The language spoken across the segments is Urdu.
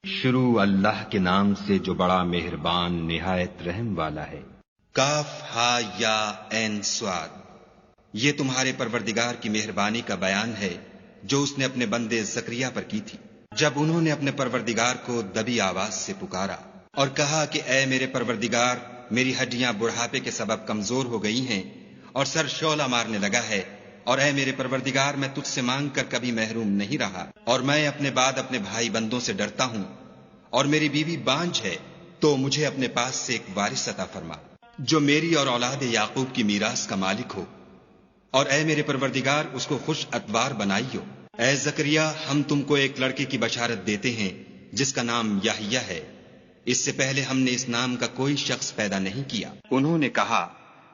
شروع اللہ کے نام سے جو بڑا مہربان نہایت رحم والا ہے۔ کاف ہا یا عین صاد، یہ تمہارے پروردگار کی مہربانی کا بیان ہے جو اس نے اپنے بندے زکریہ پر کی تھی، جب انہوں نے اپنے پروردگار کو دبی آواز سے پکارا اور کہا کہ اے میرے پروردگار، میری ہڈیاں بڑھاپے کے سبب کمزور ہو گئی ہیں اور سر شعلہ مارنے لگا ہے، اور اے میرے پروردگار، میں تجھ سے مانگ کر کبھی محروم نہیں رہا، اور میں اپنے بعد اپنے بھائی بندوں سے ڈرتا ہوں، اور میری بیوی بانجھ ہے، تو مجھے اپنے پاس سے ایک وارث عطا فرما جو میری اور اولاد یعقوب کی میراث کا مالک ہو، اور اے میرے پروردگار اس کو خوش اتوار بنائیو۔ اے زکریا، ہم تم کو ایک لڑکے کی بشارت دیتے ہیں جس کا نام یحییٰ ہے، اس سے پہلے ہم نے اس نام کا کوئی شخص پیدا نہیں کیا۔ انہوں نے کہا،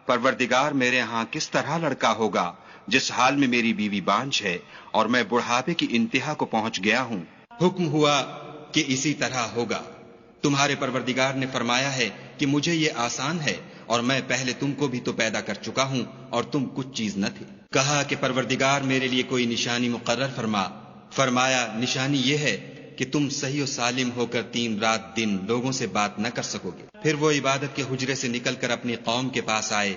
پروردگار، میرے ہاں کس طرح لڑکا ہوگا جس حال میں میری بیوی بانجھ ہے اور میں بڑھاپے کی انتہا کو پہنچ گیا ہوں؟ حکم ہوا کہ اسی طرح ہوگا۔ تمہارے پروردگار نے فرمایا ہے کہ مجھے یہ آسان ہے، اور میں پہلے تم کو بھی تو پیدا کر چکا ہوں اور تم کچھ چیز نہ تھے۔ کہا کہ پروردگار میرے لیے کوئی نشانی مقرر فرما۔ فرمایا، نشانی یہ ہے کہ تم صحیح و سالم ہو کر 3 رات دن لوگوں سے بات نہ کر سکو گے۔ پھر وہ عبادت کے حجرے سے نکل کر اپنی قوم کے پاس آئے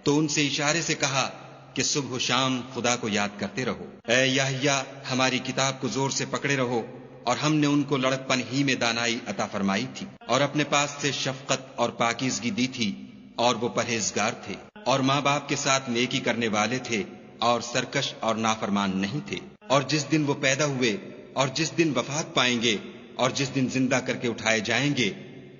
تو ان سے اشارے سے کہا کہ صبح و شام خدا کو یاد کرتے رہو۔ اے یحییٰ، ہماری کتاب کو زور سے پکڑے رہو، اور ہم نے ان کو لڑکپن ہی میں دانائی عطا فرمائی تھی، اور اپنے پاس سے شفقت اور پاکیزگی دی تھی، اور وہ پرہیزگار تھے، اور ماں باپ کے ساتھ نیکی کرنے والے تھے، اور سرکش اور نافرمان نہیں تھے۔ اور جس دن وہ پیدا ہوئے، اور جس دن وفات پائیں گے، اور جس دن زندہ کر کے اٹھائے جائیں گے،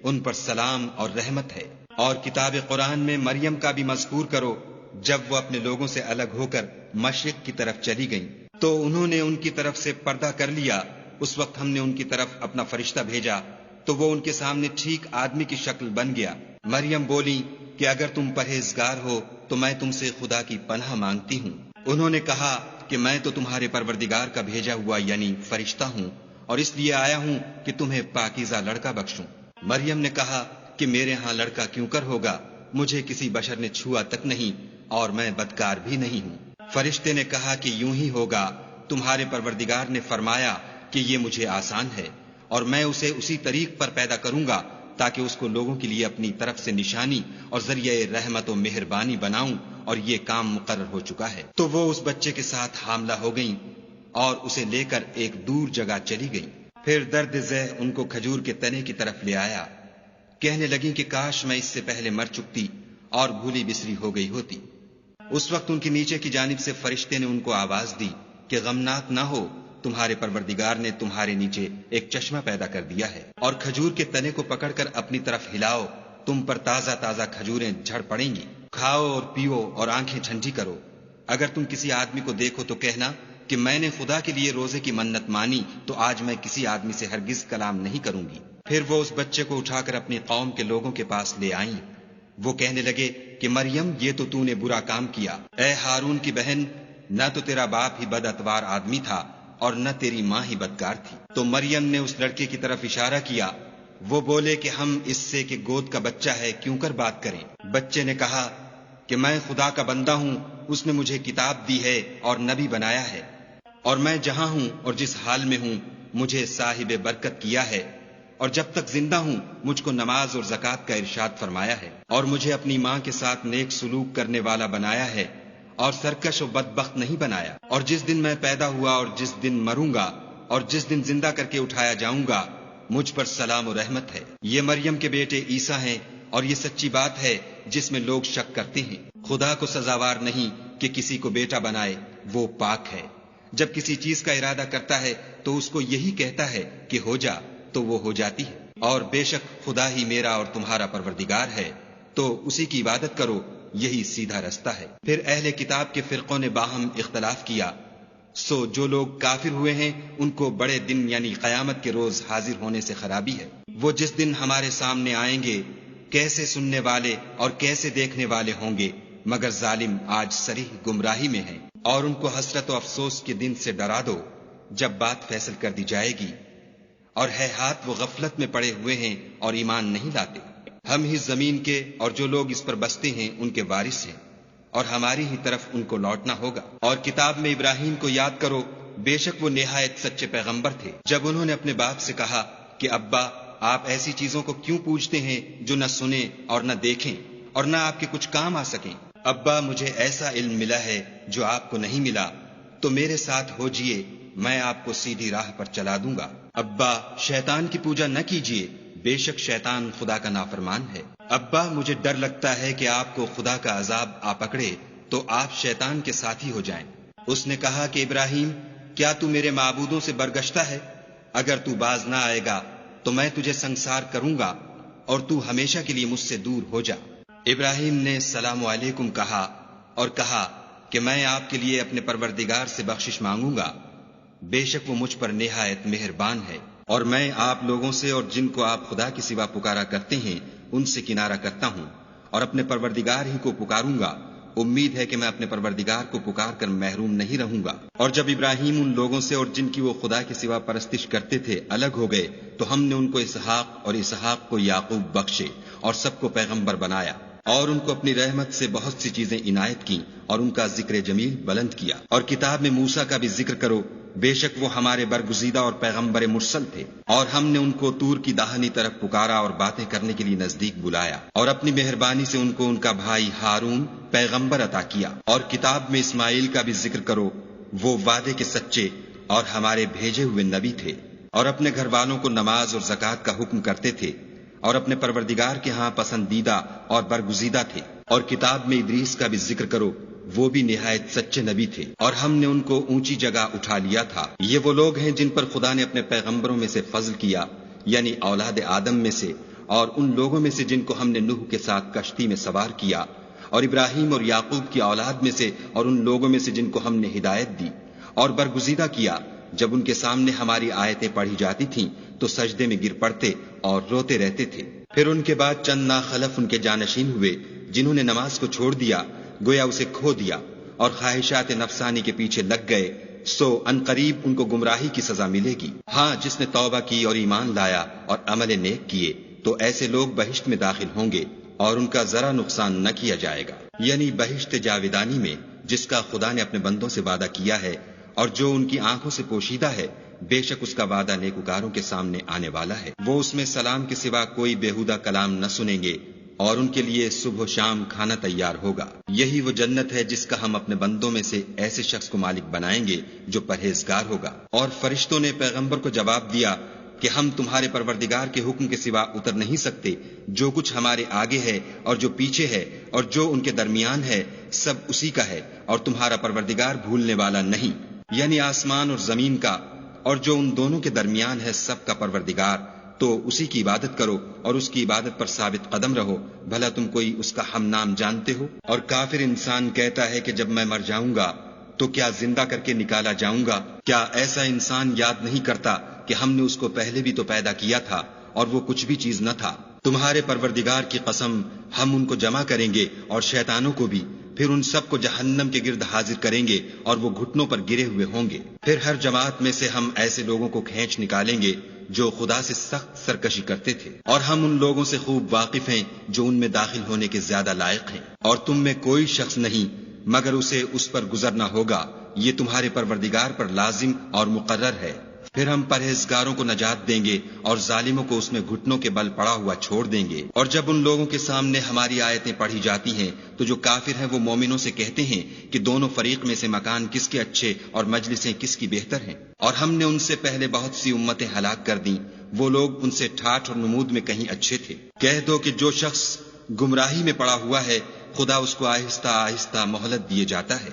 ان پر سلام اور رحمت ہے۔ اور کتاب قرآن میں مریم کا بھی مذکور کرو، جب وہ اپنے لوگوں سے الگ ہو کر مشرق کی طرف چلی گئیں تو انہوں نے ان کی طرف سے پردہ کر لیا۔ اس وقت ہم نے ان کی طرف اپنا فرشتہ بھیجا تو وہ ان کے سامنے ٹھیک آدمی کی شکل بن گیا۔ مریم بولی کہ اگر تم پرہیزگار ہو تو میں تم سے خدا کی پناہ مانگتی ہوں۔ انہوں نے کہا کہ میں تو تمہارے پروردگار کا بھیجا ہوا یعنی فرشتہ ہوں، اور اس لیے آیا ہوں کہ تمہیں پاکیزہ لڑکا بخشوں۔ مریم نے کہا کہ میرے ہاں لڑکا کیوں کر ہوگا، مجھے کسی بشر نے چھوا تک نہیں، اور میں بدکار بھی نہیں ہوں۔ فرشتے نے کہا کہ یوں ہی ہوگا، تمہارے پروردگار نے فرمایا کہ یہ مجھے آسان ہے، اور میں اسے اسی طریق پر پیدا کروں گا تاکہ اس کو لوگوں کے لیے اپنی طرف سے نشانی اور ذریعہ رحمت و مہربانی بناؤں، اور یہ کام مقرر ہو چکا ہے۔ تو وہ اس بچے کے ساتھ حاملہ ہو گئیں اور اسے لے کر ایک دور جگہ چلی گئیں۔ پھر درد ذہ ان کو کھجور کے تنے کی طرف لے آیا، کہنے لگیں کہ کاش میں اس سے پہلے مر چکتی اور بھولی بسری ہو گئی ہوتی۔ اس وقت ان کے نیچے کی جانب سے فرشتے نے ان کو آواز دی کہ غمناک نہ ہو، تمہارے پروردگار نے تمہارے نیچے ایک چشمہ پیدا کر دیا ہے، اور کھجور کے تنے کو پکڑ کر اپنی طرف ہلاؤ، تم پر تازہ تازہ کھجوریں جھڑ پڑیں گی، کھاؤ اور پیو اور آنکھیں ٹھنڈی کرو۔ اگر تم کسی آدمی کو دیکھو تو کہنا کہ میں نے خدا کے لیے روزے کی منت مانی، تو آج میں کسی آدمی سے ہرگز کلام نہیں کروں گی۔ پھر وہ اس بچے کو اٹھا کر اپنی قوم کے لوگوں کے پاس لے آئیں۔ وہ کہنے لگے کہ مریم، یہ تو نے برا کام کیا۔ اے ہارون کی بہن، نہ تو تیرا باپ ہی بد اتوار آدمی تھا اور نہ تیری ماں ہی بدکار تھی۔ تو مریم نے اس لڑکے کی طرف اشارہ کیا۔ وہ بولے کہ ہم اس سے کہ گود کا بچہ ہے کیوں کر بات کریں۔ بچے نے کہا کہ میں خدا کا بندہ ہوں، اس نے مجھے کتاب دی ہے اور نبی بنایا ہے، اور میں جہاں ہوں اور جس حال میں ہوں مجھے صاحب برکت کیا ہے، اور جب تک زندہ ہوں مجھ کو نماز اور زکوٰۃ کا ارشاد فرمایا ہے، اور مجھے اپنی ماں کے ساتھ نیک سلوک کرنے والا بنایا ہے، اور سرکش و بدبخت نہیں بنایا۔ اور جس دن میں پیدا ہوا اور جس دن مروں گا اور جس دن زندہ کر کے اٹھایا جاؤں گا، مجھ پر سلام و رحمت ہے۔ یہ مریم کے بیٹے عیسیٰ ہیں، اور یہ سچی بات ہے جس میں لوگ شک کرتے ہیں۔ خدا کو سزاوار نہیں کہ کسی کو بیٹا بنائے، وہ پاک ہے۔ جب کسی چیز کا ارادہ کرتا ہے تو اس کو یہی کہتا ہے کہ ہو جا، تو وہ ہو جاتی ہے۔ اور بے شک خدا ہی میرا اور تمہارا پروردگار ہے، تو اسی کی عبادت کرو، یہی سیدھا رستہ ہے۔ پھر اہل کتاب کے فرقوں نے باہم اختلاف کیا، سو جو لوگ کافر ہوئے ہیں ان کو بڑے دن یعنی قیامت کے روز حاضر ہونے سے خرابی ہے۔ وہ جس دن ہمارے سامنے آئیں گے کیسے سننے والے اور کیسے دیکھنے والے ہوں گے، مگر ظالم آج صریح گمراہی میں ہیں۔ اور ان کو حسرت و افسوس کے دن سے ڈرا دو جب بات فیصل کر دی جائے گی، اور ہے ہاتھ وہ غفلت میں پڑے ہوئے ہیں اور ایمان نہیں لاتے۔ ہم ہی زمین کے اور جو لوگ اس پر بستے ہیں ان کے وارث ہیں، اور ہماری ہی طرف ان کو لوٹنا ہوگا۔ اور کتاب میں ابراہیم کو یاد کرو، بے شک وہ نہایت سچے پیغمبر تھے۔ جب انہوں نے اپنے باپ سے کہا کہ ابا آپ ایسی چیزوں کو کیوں پوجتے ہیں جو نہ سنیں اور نہ دیکھیں اور نہ آپ کے کچھ کام آ سکیں؟ ابا مجھے ایسا علم ملا ہے جو آپ کو نہیں ملا، تو میرے ساتھ ہو جئے، میں آپ کو سیدھی راہ پر چلا دوں گا۔ ابا شیطان کی پوجا نہ کیجیے، بے شک شیطان خدا کا نافرمان ہے۔ ابا مجھے ڈر لگتا ہے کہ آپ کو خدا کا عذاب آ پکڑے تو آپ شیطان کے ساتھی ہو جائیں۔ اس نے کہا کہ ابراہیم، کیا تو میرے معبودوں سے برگشتہ ہے؟ اگر تو باز نہ آئے گا تو میں تجھے سنسار کروں گا اور تو ہمیشہ کے لیے مجھ سے دور ہو جا۔ ابراہیم نے السلام علیکم کہا اور کہا کہ میں آپ کے لیے اپنے پروردگار سے بخشش مانگوں گا، بے شک وہ مجھ پر نہایت مہربان ہے، اور میں آپ لوگوں سے اور جن کو آپ خدا کے سوا پکارا کرتے ہیں ان سے کنارہ کرتا ہوں اور اپنے پروردگار ہی کو پکاروں گا۔ امید ہے کہ میں اپنے پروردگار کو پکار کر محروم نہیں رہوں گا۔ اور جب ابراہیم ان لوگوں سے اور جن کی وہ خدا کے سوا پرستش کرتے تھے الگ ہو گئے تو ہم نے ان کو اسحاق اور اسحاق کو یعقوب بخشے اور سب کو پیغمبر بنایا، اور ان کو اپنی رحمت سے بہت سی چیزیں عنایت کی اور ان کا ذکر جمیل بلند کیا۔ اور کتاب میں موسیٰ کا بھی ذکر کرو، بے شک وہ ہمارے برگزیدہ اور پیغمبر مرسل تھے، اور ہم نے ان کو طور کی داہنی طرف پکارا اور باتیں کرنے کے لیے نزدیک بلایا، اور اپنی مہربانی سے ان کو ان کا بھائی ہارون پیغمبر عطا کیا۔ اور کتاب میں اسماعیل کا بھی ذکر کرو، وہ وعدے کے سچے اور ہمارے بھیجے ہوئے نبی تھے، اور اپنے گھر والوں کو نماز اور زکوٰۃ کا حکم کرتے تھے، اور اپنے پروردگار کے ہاں پسندیدہ اور برگزیدہ تھے۔ اور کتاب میں ادریس کا بھی ذکر کرو، وہ بھی نہایت سچے نبی تھے، اور ہم نے ان کو اونچی جگہ اٹھا لیا تھا۔ یہ وہ لوگ ہیں جن پر خدا نے اپنے پیغمبروں میں سے فضل کیا، یعنی اولاد آدم میں سے، اور ان لوگوں میں سے جن کو ہم نے نوح کے ساتھ کشتی میں سوار کیا، اور ابراہیم اور یعقوب کی اولاد میں سے، اور ان لوگوں میں سے جن کو ہم نے ہدایت دی اور برگزیدہ کیا۔ جب ان کے سامنے ہماری آیتیں پڑھی جاتی تھیں تو سجدے میں گر پڑتے اور روتے رہتے تھے۔ پھر ان کے بعد چند ناخلف ان کے جانشین ہوئے جنہوں نے نماز کو چھوڑ دیا، گویا اسے کھو دیا، اور خواہشات نفسانی کے پیچھے لگ گئے، سو ان قریب ان کو گمراہی کی سزا ملے گی۔ ہاں، جس نے توبہ کی اور ایمان لایا اور عمل نیک کیے تو ایسے لوگ بہشت میں داخل ہوں گے اور ان کا ذرا نقصان نہ کیا جائے گا، یعنی بہشت جاویدانی میں جس کا خدا نے اپنے بندوں سے وعدہ کیا ہے اور جو ان کی آنکھوں سے پوشیدہ ہے، بے شک اس کا وعدہ نیکوکاروں کے سامنے آنے والا ہے۔ وہ اس میں سلام کے سوا کوئی بیہودہ کلام نہ سنیں گے، اور ان کے لیے صبح و شام کھانا تیار ہوگا۔ یہی وہ جنت ہے جس کا ہم اپنے بندوں میں سے ایسے شخص کو مالک بنائیں گے جو پرہیزگار ہوگا۔ اور فرشتوں نے پیغمبر کو جواب دیا کہ ہم تمہارے پروردگار کے حکم کے سوا اتر نہیں سکتے، جو کچھ ہمارے آگے ہے اور جو پیچھے ہے اور جو ان کے درمیان ہے سب اسی کا ہے، اور تمہارا پروردگار بھولنے والا نہیں، یعنی آسمان اور زمین کا اور جو ان دونوں کے درمیان ہے سب کا پروردگار۔ تو اسی کی عبادت کرو اور اس کی عبادت پر ثابت قدم رہو، بھلا تم کوئی اس کا ہم نام جانتے ہو؟ اور کافر انسان کہتا ہے کہ جب میں مر جاؤں گا تو کیا زندہ کر کے نکالا جاؤں گا؟ کیا ایسا انسان یاد نہیں کرتا کہ ہم نے اس کو پہلے بھی تو پیدا کیا تھا اور وہ کچھ بھی چیز نہ تھا؟ تمہارے پروردگار کی قسم، ہم ان کو جمع کریں گے اور شیطانوں کو بھی، پھر ان سب کو جہنم کے گرد حاضر کریں گے اور وہ گھٹنوں پر گرے ہوئے ہوں گے۔ پھر ہر جماعت میں سے ہم ایسے لوگوں کو کھینچ نکالیں گے جو خدا سے سخت سرکشی کرتے تھے، اور ہم ان لوگوں سے خوب واقف ہیں جو ان میں داخل ہونے کے زیادہ لائق ہیں، اور تم میں کوئی شخص نہیں مگر اسے اس پر گزرنا ہوگا، یہ تمہارے پروردگار پر لازم اور مقرر ہے۔ پھر ہم پرہیزگاروں کو نجات دیں گے اور ظالموں کو اس میں گھٹنوں کے بل پڑا ہوا چھوڑ دیں گے۔ اور جب ان لوگوں کے سامنے ہماری آیتیں پڑھی جاتی ہیں تو جو کافر ہیں وہ مومنوں سے کہتے ہیں کہ دونوں فریق میں سے مکان کس کے اچھے اور مجلسیں کس کی بہتر ہیں، اور ہم نے ان سے پہلے بہت سی امتیں ہلاک کر دیں، وہ لوگ ان سے ٹھاٹھ اور نمود میں کہیں اچھے تھے۔ کہہ دو کہ جو شخص گمراہی میں پڑا ہوا ہے خدا اس کو آہستہ آہستہ مہلت دیے جاتا ہے،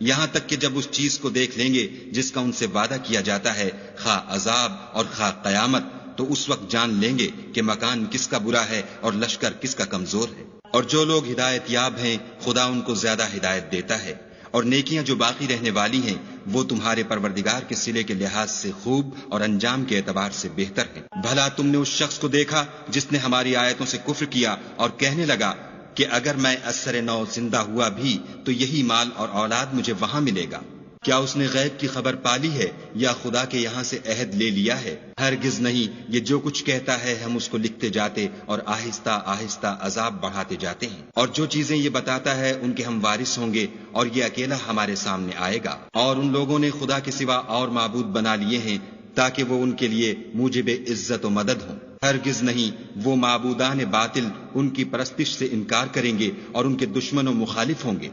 یہاں تک کہ جب اس چیز کو دیکھ لیں گے جس کا ان سے وعدہ کیا جاتا ہے، خواہ عذاب اور خواہ قیامت، تو اس وقت جان لیں گے کہ مکان کس کا برا ہے اور لشکر کس کا کمزور ہے۔ اور جو لوگ ہدایت یاب ہیں خدا ان کو زیادہ ہدایت دیتا ہے، اور نیکیاں جو باقی رہنے والی ہیں وہ تمہارے پروردگار کے صلے کے لحاظ سے خوب اور انجام کے اعتبار سے بہتر ہیں۔ بھلا تم نے اس شخص کو دیکھا جس نے ہماری آیتوں سے کفر کیا اور کہنے لگا کہ اگر میں اثر نو زندہ ہوا بھی تو یہی مال اور اولاد مجھے وہاں ملے گا؟ کیا اس نے غیب کی خبر پالی ہے یا خدا کے یہاں سے عہد لے لیا ہے؟ ہرگز نہیں، یہ جو کچھ کہتا ہے ہم اس کو لکھتے جاتے اور آہستہ آہستہ عذاب بڑھاتے جاتے ہیں، اور جو چیزیں یہ بتاتا ہے ان کے ہم وارث ہوں گے، اور یہ اکیلا ہمارے سامنے آئے گا۔ اور ان لوگوں نے خدا کے سوا اور معبود بنا لیے ہیں تاکہ وہ ان کے لیے موجب عزت و مدد ہوں۔ ہرگز نہیں، وہ معبودان باطل ان کی پرستش سے انکار کریں گے اور ان کے دشمن و مخالف ہوں گے۔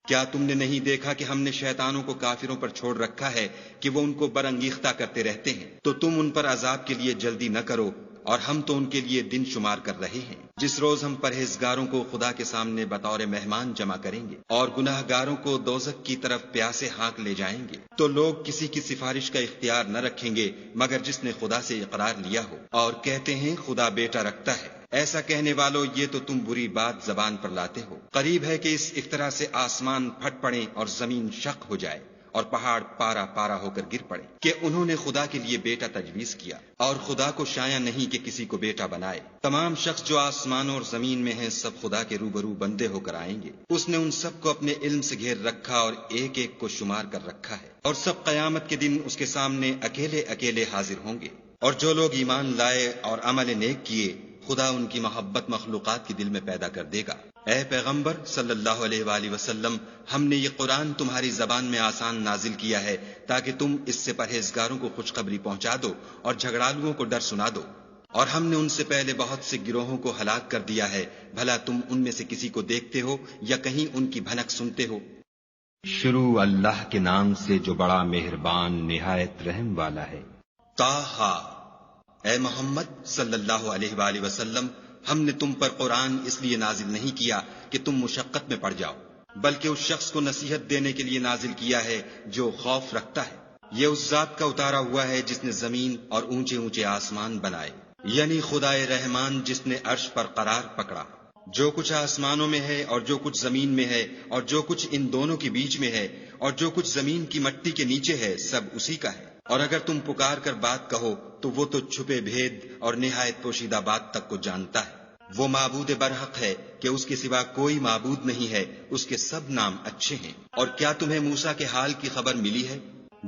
کیا تم نے نہیں دیکھا کہ ہم نے شیطانوں کو کافروں پر چھوڑ رکھا ہے کہ وہ ان کو برانگیختہ کرتے رہتے ہیں؟ تو تم ان پر عذاب کے لیے جلدی نہ کرو، اور ہم تو ان کے لیے دن شمار کر رہے ہیں، جس روز ہم پرہیزگاروں کو خدا کے سامنے بطور مہمان جمع کریں گے اور گناہ گاروں کو دوزخ کی طرف پیاسے ہانک لے جائیں گے۔ تو لوگ کسی کی سفارش کا اختیار نہ رکھیں گے مگر جس نے خدا سے اقرار لیا ہو، اور کہتے ہیں خدا بیٹا رکھتا ہے۔ ایسا کہنے والوں، یہ تو تم بری بات زبان پر لاتے ہو۔ قریب ہے کہ اس افترا سے آسمان پھٹ پڑے اور زمین شق ہو جائے اور پہاڑ پارا پارا ہو کر گر پڑے کہ انہوں نے خدا کے لیے بیٹا تجویز کیا، اور خدا کو شایع نہیں کہ کسی کو بیٹا بنائے۔ تمام شخص جو آسمانوں اور زمین میں ہیں سب خدا کے روبرو بندے ہو کر آئیں گے۔ اس نے ان سب کو اپنے علم سے گھیر رکھا اور ایک ایک کو شمار کر رکھا ہے، اور سب قیامت کے دن اس کے سامنے اکیلے اکیلے حاضر ہوں گے۔ اور جو لوگ ایمان لائے اور عمل نیک کیے، خدا ان کی محبت مخلوقات کے دل میں پیدا کر دے گا۔ اے پیغمبر صلی اللہ علیہ وآلہ وسلم، ہم نے یہ قرآن تمہاری زبان میں آسان نازل کیا ہے تاکہ تم اس سے پرہیزگاروں کو خوشخبری پہنچا دو اور جھگڑالوؤں کو ڈر سنا دو۔ اور ہم نے ان سے پہلے بہت سے گروہوں کو ہلاک کر دیا ہے، بھلا تم ان میں سے کسی کو دیکھتے ہو یا کہیں ان کی بھنک سنتے ہو؟ شروع اللہ کے نام سے جو بڑا مہربان نہایت رحم والا ہے۔ طٰہٰ، اے محمد صلی اللہ علیہ وآلہ وسلم، ہم نے تم پر قرآن اس لیے نازل نہیں کیا کہ تم مشقت میں پڑ جاؤ، بلکہ اس شخص کو نصیحت دینے کے لیے نازل کیا ہے جو خوف رکھتا ہے۔ یہ اس ذات کا اتارا ہوا ہے جس نے زمین اور اونچے اونچے آسمان بنائے، یعنی خدائے رحمان جس نے عرش پر قرار پکڑا۔ جو کچھ آسمانوں میں ہے اور جو کچھ زمین میں ہے اور جو کچھ ان دونوں کے بیچ میں ہے اور جو کچھ زمین کی مٹی کے نیچے ہے، سب اسی کا ہے۔ اور اگر تم پکار کر بات کہو تو وہ تو چھپے بھید اور نہایت پوشیدہ بات تک کو جانتا ہے۔ وہ معبود برحق ہے کہ اس کے سوا کوئی معبود نہیں ہے، اس کے سب نام اچھے ہیں۔ اور کیا تمہیں موسیٰ کے حال کی خبر ملی ہے؟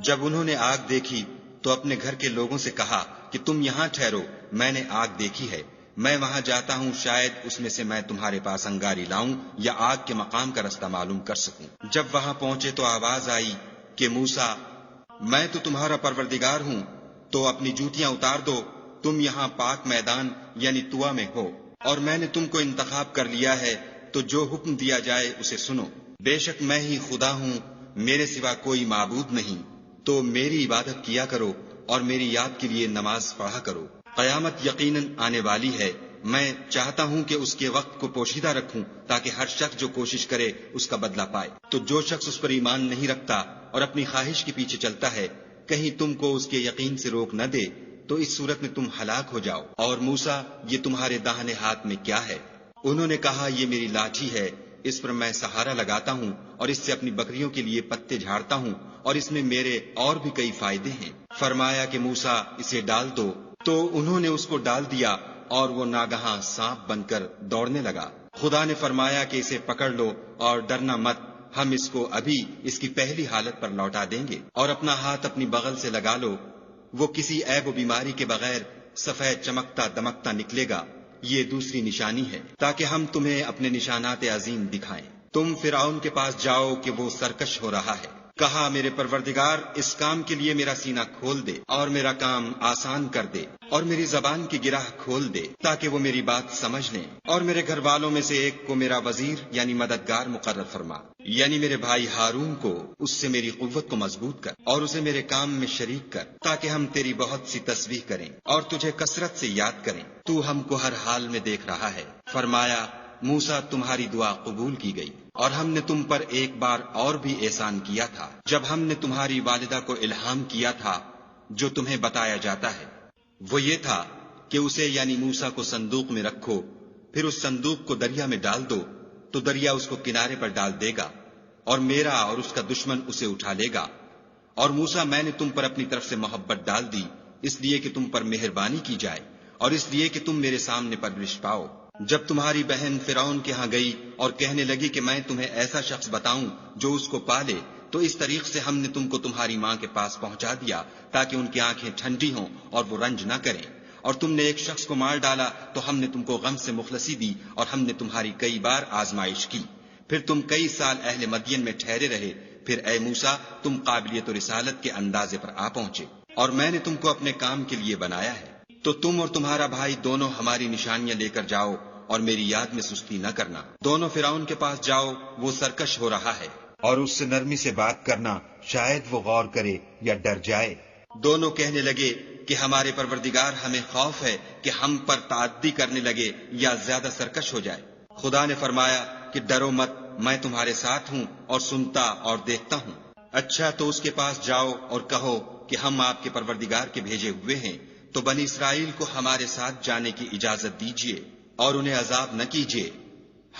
جب انہوں نے آگ دیکھی تو اپنے گھر کے لوگوں سے کہا کہ تم یہاں ٹھہرو، میں نے آگ دیکھی ہے، میں وہاں جاتا ہوں، شاید اس میں سے میں تمہارے پاس انگاری لاؤں یا آگ کے مقام کا رستہ معلوم کر سکوں۔ جب وہاں پہنچے تو آواز آئی کہ موسیٰ، میں تو تمہارا پروردگار ہوں، تو اپنی جوتیاں اتار دو، تم یہاں پاک میدان یعنی طویٰ میں ہو، اور میں نے تم کو انتخاب کر لیا ہے، تو جو حکم دیا جائے اسے سنو۔ بے شک میں ہی خدا ہوں، میرے سوا کوئی معبود نہیں، تو میری عبادت کیا کرو اور میری یاد کے لیے نماز پڑھا کرو۔ قیامت یقیناً آنے والی ہے، میں چاہتا ہوں کہ اس کے وقت کو پوشیدہ رکھوں تاکہ ہر شخص جو کوشش کرے اس کا بدلہ پائے۔ تو جو شخص اس پر ایمان نہیں رکھتا اور اپنی خواہش کے پیچھے چلتا ہے، کہیں تم کو اس کے یقین سے روک نہ دے، تو اس صورت میں تم ہلاک ہو جاؤ۔ اور موسیٰ، یہ تمہارے داہنے ہاتھ میں کیا ہے؟ انہوں نے کہا، یہ میری لاٹھی ہے، اس پر میں سہارا لگاتا ہوں اور اس سے اپنی بکریوں کے لیے پتے جھاڑتا ہوں، اور اس میں میرے اور بھی کئی فائدے ہیں۔ فرمایا کہ موسیٰ، اسے ڈال دو، تو انہوں نے اس کو ڈال دیا اور وہ ناگہاں سانپ بن کر دوڑنے لگا۔ خدا نے فرمایا کہ اسے پکڑ لو اور ڈرنا مت، ہم اس کو ابھی اس کی پہلی حالت پر لوٹا دیں گے، اور اپنا ہاتھ اپنی بغل سے لگا لو، وہ کسی عیب و بیماری کے بغیر سفید چمکتا دمکتا نکلے گا۔ یہ دوسری نشانی ہے تاکہ ہم تمہیں اپنے نشانات عظیم دکھائیں۔ تم فرعون کے پاس جاؤ کہ وہ سرکش ہو رہا ہے۔ کہا، میرے پروردگار، اس کام کے لیے میرا سینہ کھول دے اور میرا کام آسان کر دے، اور میری زبان کی گرہ کھول دے تاکہ وہ میری بات سمجھ لیں، اور میرے گھر والوں میں سے ایک کو میرا وزیر یعنی مددگار مقرر فرما، یعنی میرے بھائی ہارون کو، اس سے میری قوت کو مضبوط کر اور اسے میرے کام میں شریک کر، تاکہ ہم تیری بہت سی تسبیح کریں اور تجھے کثرت سے یاد کریں، تو ہم کو ہر حال میں دیکھ رہا ہے۔ فرمایا، موسیٰ، تمہاری دعا قبول کی گئی، اور ہم نے تم پر ایک بار اور بھی احسان کیا تھا جب ہم نے تمہاری والدہ کو الہام کیا تھا جو تمہیں بتایا جاتا ہے۔ وہ یہ تھا کہ اسے یعنی موسیٰ کو صندوق میں رکھو، پھر اس صندوق کو دریا میں ڈال دو، تو دریا اس کو کنارے پر ڈال دے گا، اور میرا اور اس کا دشمن اسے اٹھا لے گا۔ اور موسیٰ، میں نے تم پر اپنی طرف سے محبت ڈال دی، اس لیے کہ تم پر مہربانی کی جائے اور اس لیے کہ تم میرے سامنے پرورش پاؤ۔ جب تمہاری بہن فرعون کے ہاں گئی اور کہنے لگی کہ میں تمہیں ایسا شخص بتاؤں جو اس کو پالے، تو اس طریق سے ہم نے تم کو تمہاری ماں کے پاس پہنچا دیا تاکہ ان کی آنکھیں ٹھنڈی ہوں اور وہ رنج نہ کریں۔ اور تم نے ایک شخص کو مار ڈالا تو ہم نے تم کو غم سے مخلصی دی، اور ہم نے تمہاری کئی بار آزمائش کی، پھر تم کئی سال اہل مدین میں ٹھہرے رہے، پھر اے موسیٰ تم قابلیت و رسالت کے اندازے پر آ پہنچے، اور میں نے تم کو اپنے کام کے لیے بنایا ہے، تو تم اور تمہارا بھائی دونوں ہماری نشانیاں لے کر جاؤ اور میری یاد میں سستی نہ کرنا۔ دونوں فرعون کے پاس جاؤ، وہ سرکش ہو رہا ہے، اور اس سے نرمی سے بات کرنا، شاید وہ غور کرے یا ڈر جائے۔ دونوں کہنے لگے کہ ہمارے پروردگار ہمیں خوف ہے کہ ہم پر تعدی کرنے لگے یا زیادہ سرکش ہو جائے۔ خدا نے فرمایا کہ ڈرو مت، میں تمہارے ساتھ ہوں اور سنتا اور دیکھتا ہوں۔ اچھا تو اس کے پاس جاؤ اور کہو کہ ہم آپ کے پروردگار کے بھیجے ہوئے ہیں، تو بنی اسرائیل کو ہمارے ساتھ جانے کی اجازت دیجیے اور انہیں عذاب نہ کیجیے۔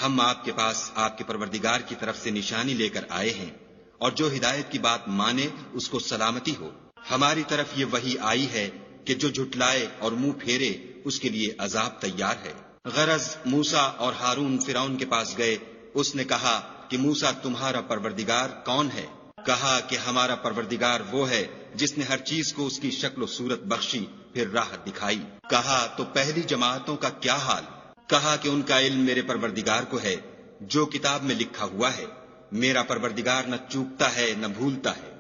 ہم آپ کے پاس آپ کے پروردگار کی طرف سے نشانی لے کر آئے ہیں، اور جو ہدایت کی بات مانے اس کو سلامتی ہو۔ ہماری طرف یہ وحی آئی ہے کہ جو جھٹلائے اور منہ پھیرے اس کے لیے عذاب تیار ہے۔ غرض موسیٰ اور ہارون فرعون کے پاس گئے، اس نے کہا کہ موسیٰ تمہارا پروردگار کون ہے؟ کہا کہ ہمارا پروردگار وہ ہے جس نے ہر چیز کو اس کی شکل و صورت بخشی، پھر راہ دکھائی۔ کہا تو پہلی جماعتوں کا کیا حال؟ کہا کہ ان کا علم میرے پروردگار کو ہے، جو کتاب میں لکھا ہوا ہے۔ میرا پروردگار نہ چوکتا ہے نہ بھولتا ہے۔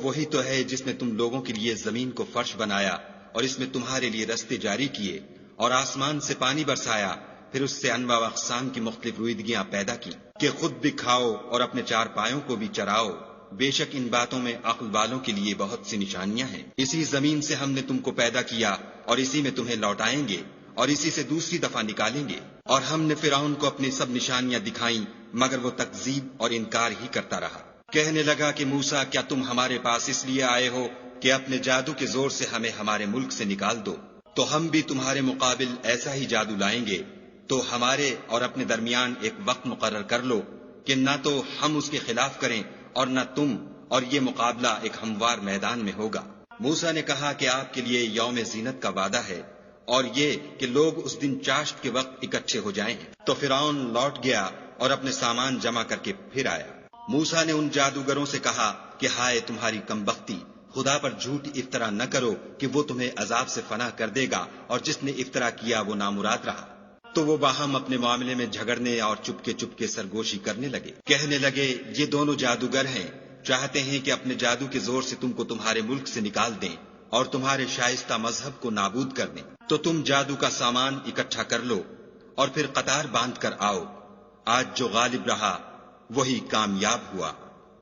وہی تو ہے جس نے تم لوگوں کے لیے زمین کو فرش بنایا اور اس میں تمہارے لیے رستے جاری کیے، اور آسمان سے پانی برسایا، پھر اس سے انواع و اقسام کی مختلف رویدگیاں پیدا کی کہ خود بھی کھاؤ اور اپنے چار پایوں کو بھی چراؤ۔ بے شک ان باتوں میں عقل والوں کے لیے بہت سی نشانیاں ہیں۔ اسی زمین سے ہم نے تم کو پیدا کیا اور اسی میں تمہیں لوٹائیں گے اور اسی سے دوسری دفعہ نکالیں گے۔ اور ہم نے فرعون کو اپنی سب نشانیاں دکھائیں، مگر وہ تکذیب اور انکار ہی کرتا رہا۔ کہنے لگا کہ موسیٰ کیا تم ہمارے پاس اس لیے آئے ہو کہ اپنے جادو کے زور سے ہمیں ہمارے ملک سے نکال دو؟ تو ہم بھی تمہارے مقابل ایسا ہی جادو لائیں گے، تو ہمارے اور اپنے درمیان ایک وقت مقرر کر لو کہ نہ تو ہم اس کے خلاف کریں اور نہ تم، اور یہ مقابلہ ایک ہموار میدان میں ہوگا۔ موسیٰ نے کہا کہ آپ کے لیے یوم زینت کا وعدہ ہے، اور یہ کہ لوگ اس دن چاشت کے وقت اکٹھے ہو جائیں۔ تو فرعون لوٹ گیا اور اپنے سامان جمع کر کے پھر آیا۔ موسیٰ نے ان جادوگروں سے کہا کہ ہائے تمہاری کمبختی، خدا پر جھوٹ افطرا نہ کرو کہ وہ تمہیں عذاب سے فنا کر دے گا، اور جس نے افطرا کیا وہ نامراد رہا۔ تو وہ باہم اپنے معاملے میں جھگڑنے اور چپکے سرگوشی کرنے لگے۔ کہنے لگے یہ دونوں جادوگر ہیں، چاہتے ہیں کہ اپنے جادو کے زور سے تم کو تمہارے ملک سے نکال دیں اور تمہارے شائستہ مذہب کو نابود کر دیں۔ تو تم جادو کا سامان اکٹھا کر لو اور پھر قطار باندھ کر آؤ۔ آج جو غالب رہا وہی کامیاب ہوا۔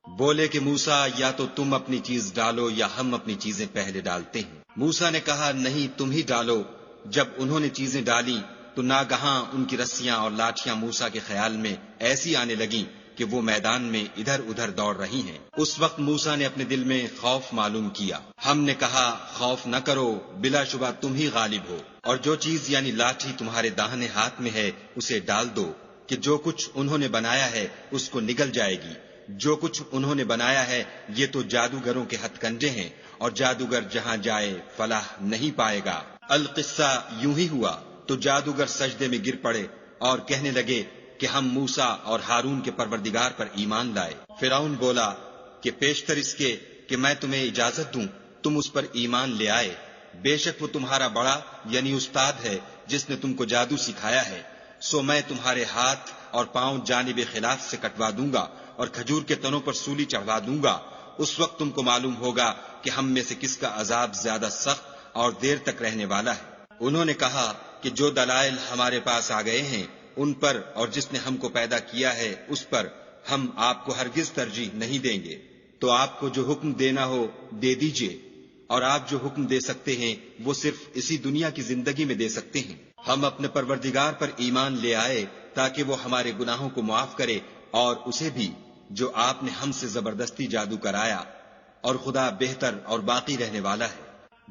بولے کہ موسیٰ یا تو تم اپنی چیز ڈالو یا ہم اپنی چیزیں پہلے ڈالتے ہیں۔ موسیٰ نے کہا نہیں تم ہی ڈالو۔ جب انہوں نے چیزیں ڈالی تو ناگہاں ان کی رسیاں اور لاٹھیاں موسیٰ کے خیال میں ایسی آنے لگیں کہ وہ میدان میں ادھر ادھر دوڑ رہی ہیں۔ اس وقت موسیٰ نے اپنے دل میں خوف معلوم کیا۔ ہم نے کہا خوف نہ کرو، بلا شبہ تم ہی غالب ہو، اور جو چیز یعنی لاٹھی تمہارے داہنے ہاتھ میں ہے اسے ڈال دو کہ جو کچھ انہوں نے بنایا ہے اس کو نگل جائے گی۔ جو کچھ انہوں نے بنایا ہے یہ تو جادوگروں کے ہتھ کنڈے ہیں، اور جادوگر جہاں جائے فلاح نہیں پائے گا۔ القصہ یوں ہی ہوا تو جادوگر سجدے میں گر پڑے اور کہنے لگے کہ ہم موسیٰ اور ہارون کے پروردگار پر ایمان لائے۔ فرعون بولا کہ پیشتر اس کے کہ میں تمہیں اجازت دوں تم اس پر ایمان لے آئے، بے شک وہ تمہارا بڑا یعنی استاد ہے جس نے تم کو جادو سکھایا ہے، سو میں تمہارے ہاتھ اور پاؤں جانب خلاف سے کٹوا دوں گا اور کھجور کے تنوں پر سولی چڑھوا دوں گا۔ اس وقت تم کو معلوم ہوگا کہ ہم میں سے کس کا عذاب زیادہ سخت اور دیر تک رہنے والا ہے۔ انہوں نے کہا کہ جو دلائل ہمارے پاس آ گئے ہیں ان پر اور جس نے ہم کو پیدا کیا ہے اس پر ہم آپ کو ہرگز ترجیح نہیں دیں گے، تو آپ کو جو حکم دینا ہو دے دیجئے، اور آپ جو حکم دے سکتے ہیں وہ صرف اسی دنیا کی زندگی میں دے سکتے ہیں۔ ہم اپنے پروردگار پر ایمان لے آئے تاکہ وہ ہمارے گناہوں کو معاف کرے، اور اسے بھی جو آپ نے ہم سے زبردستی جادو کرایا، اور خدا بہتر اور باقی رہنے والا ہے۔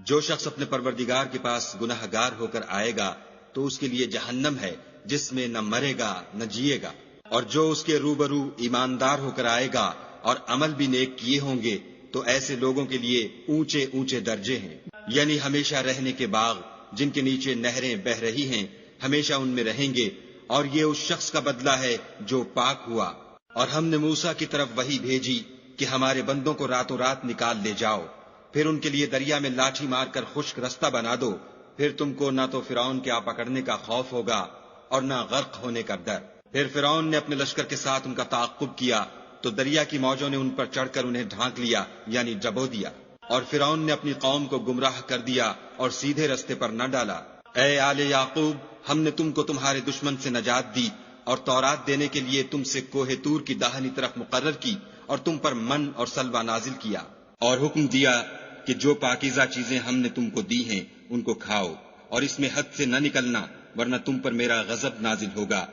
جو شخص اپنے پروردگار کے پاس گناہ گار ہو کر آئے گا تو اس کے لیے جہنم ہے جس میں نہ مرے گا نہ جیے گا، اور جو اس کے روبرو ایماندار ہو کر آئے گا اور عمل بھی نیک کیے ہوں گے تو ایسے لوگوں کے لیے اونچے اونچے درجے ہیں، یعنی ہمیشہ رہنے کے باغ جن کے نیچے نہریں بہ رہی ہیں، ہمیشہ ان میں رہیں گے، اور یہ اس شخص کا بدلہ ہے جو پاک ہوا۔ اور ہم نے موسیٰ کی طرف وحی بھیجی کہ ہمارے بندوں کو راتوں رات نکال لے جاؤ، پھر ان کے لیے دریا میں لاٹھی مار کر خشک رستہ بنا دو، پھر تم کو نہ تو فرعون کے آ پکڑنے کا خوف ہوگا اور نہ غرق ہونے کا ڈر۔ پھر فرعون نے اپنے لشکر کے ساتھ ان کا تعاقب کیا تو دریا کی موجوں نے ان پر چڑھ کر انہیں ڈھانک لیا، یعنی ڈبو دیا، اور فرعون نے اپنی قوم کو گمراہ کر دیا اور سیدھے رستے پر نہ ڈالا۔ اے آل یعقوب، ہم نے تم کو تمہارے دشمن سے نجات دی اور تورات دینے کے لیے تم سے کوہ طور کی داہنی طرف مقرر کی اور تم پر من اور سلوہ نازل کیا، اور حکم دیا کہ جو پاکیزہ چیزیں ہم نے تم کو دی ہیں ان کو کھاؤ، اور اس میں حد سے نہ نکلنا ورنہ تم پر میرا غضب نازل ہوگا،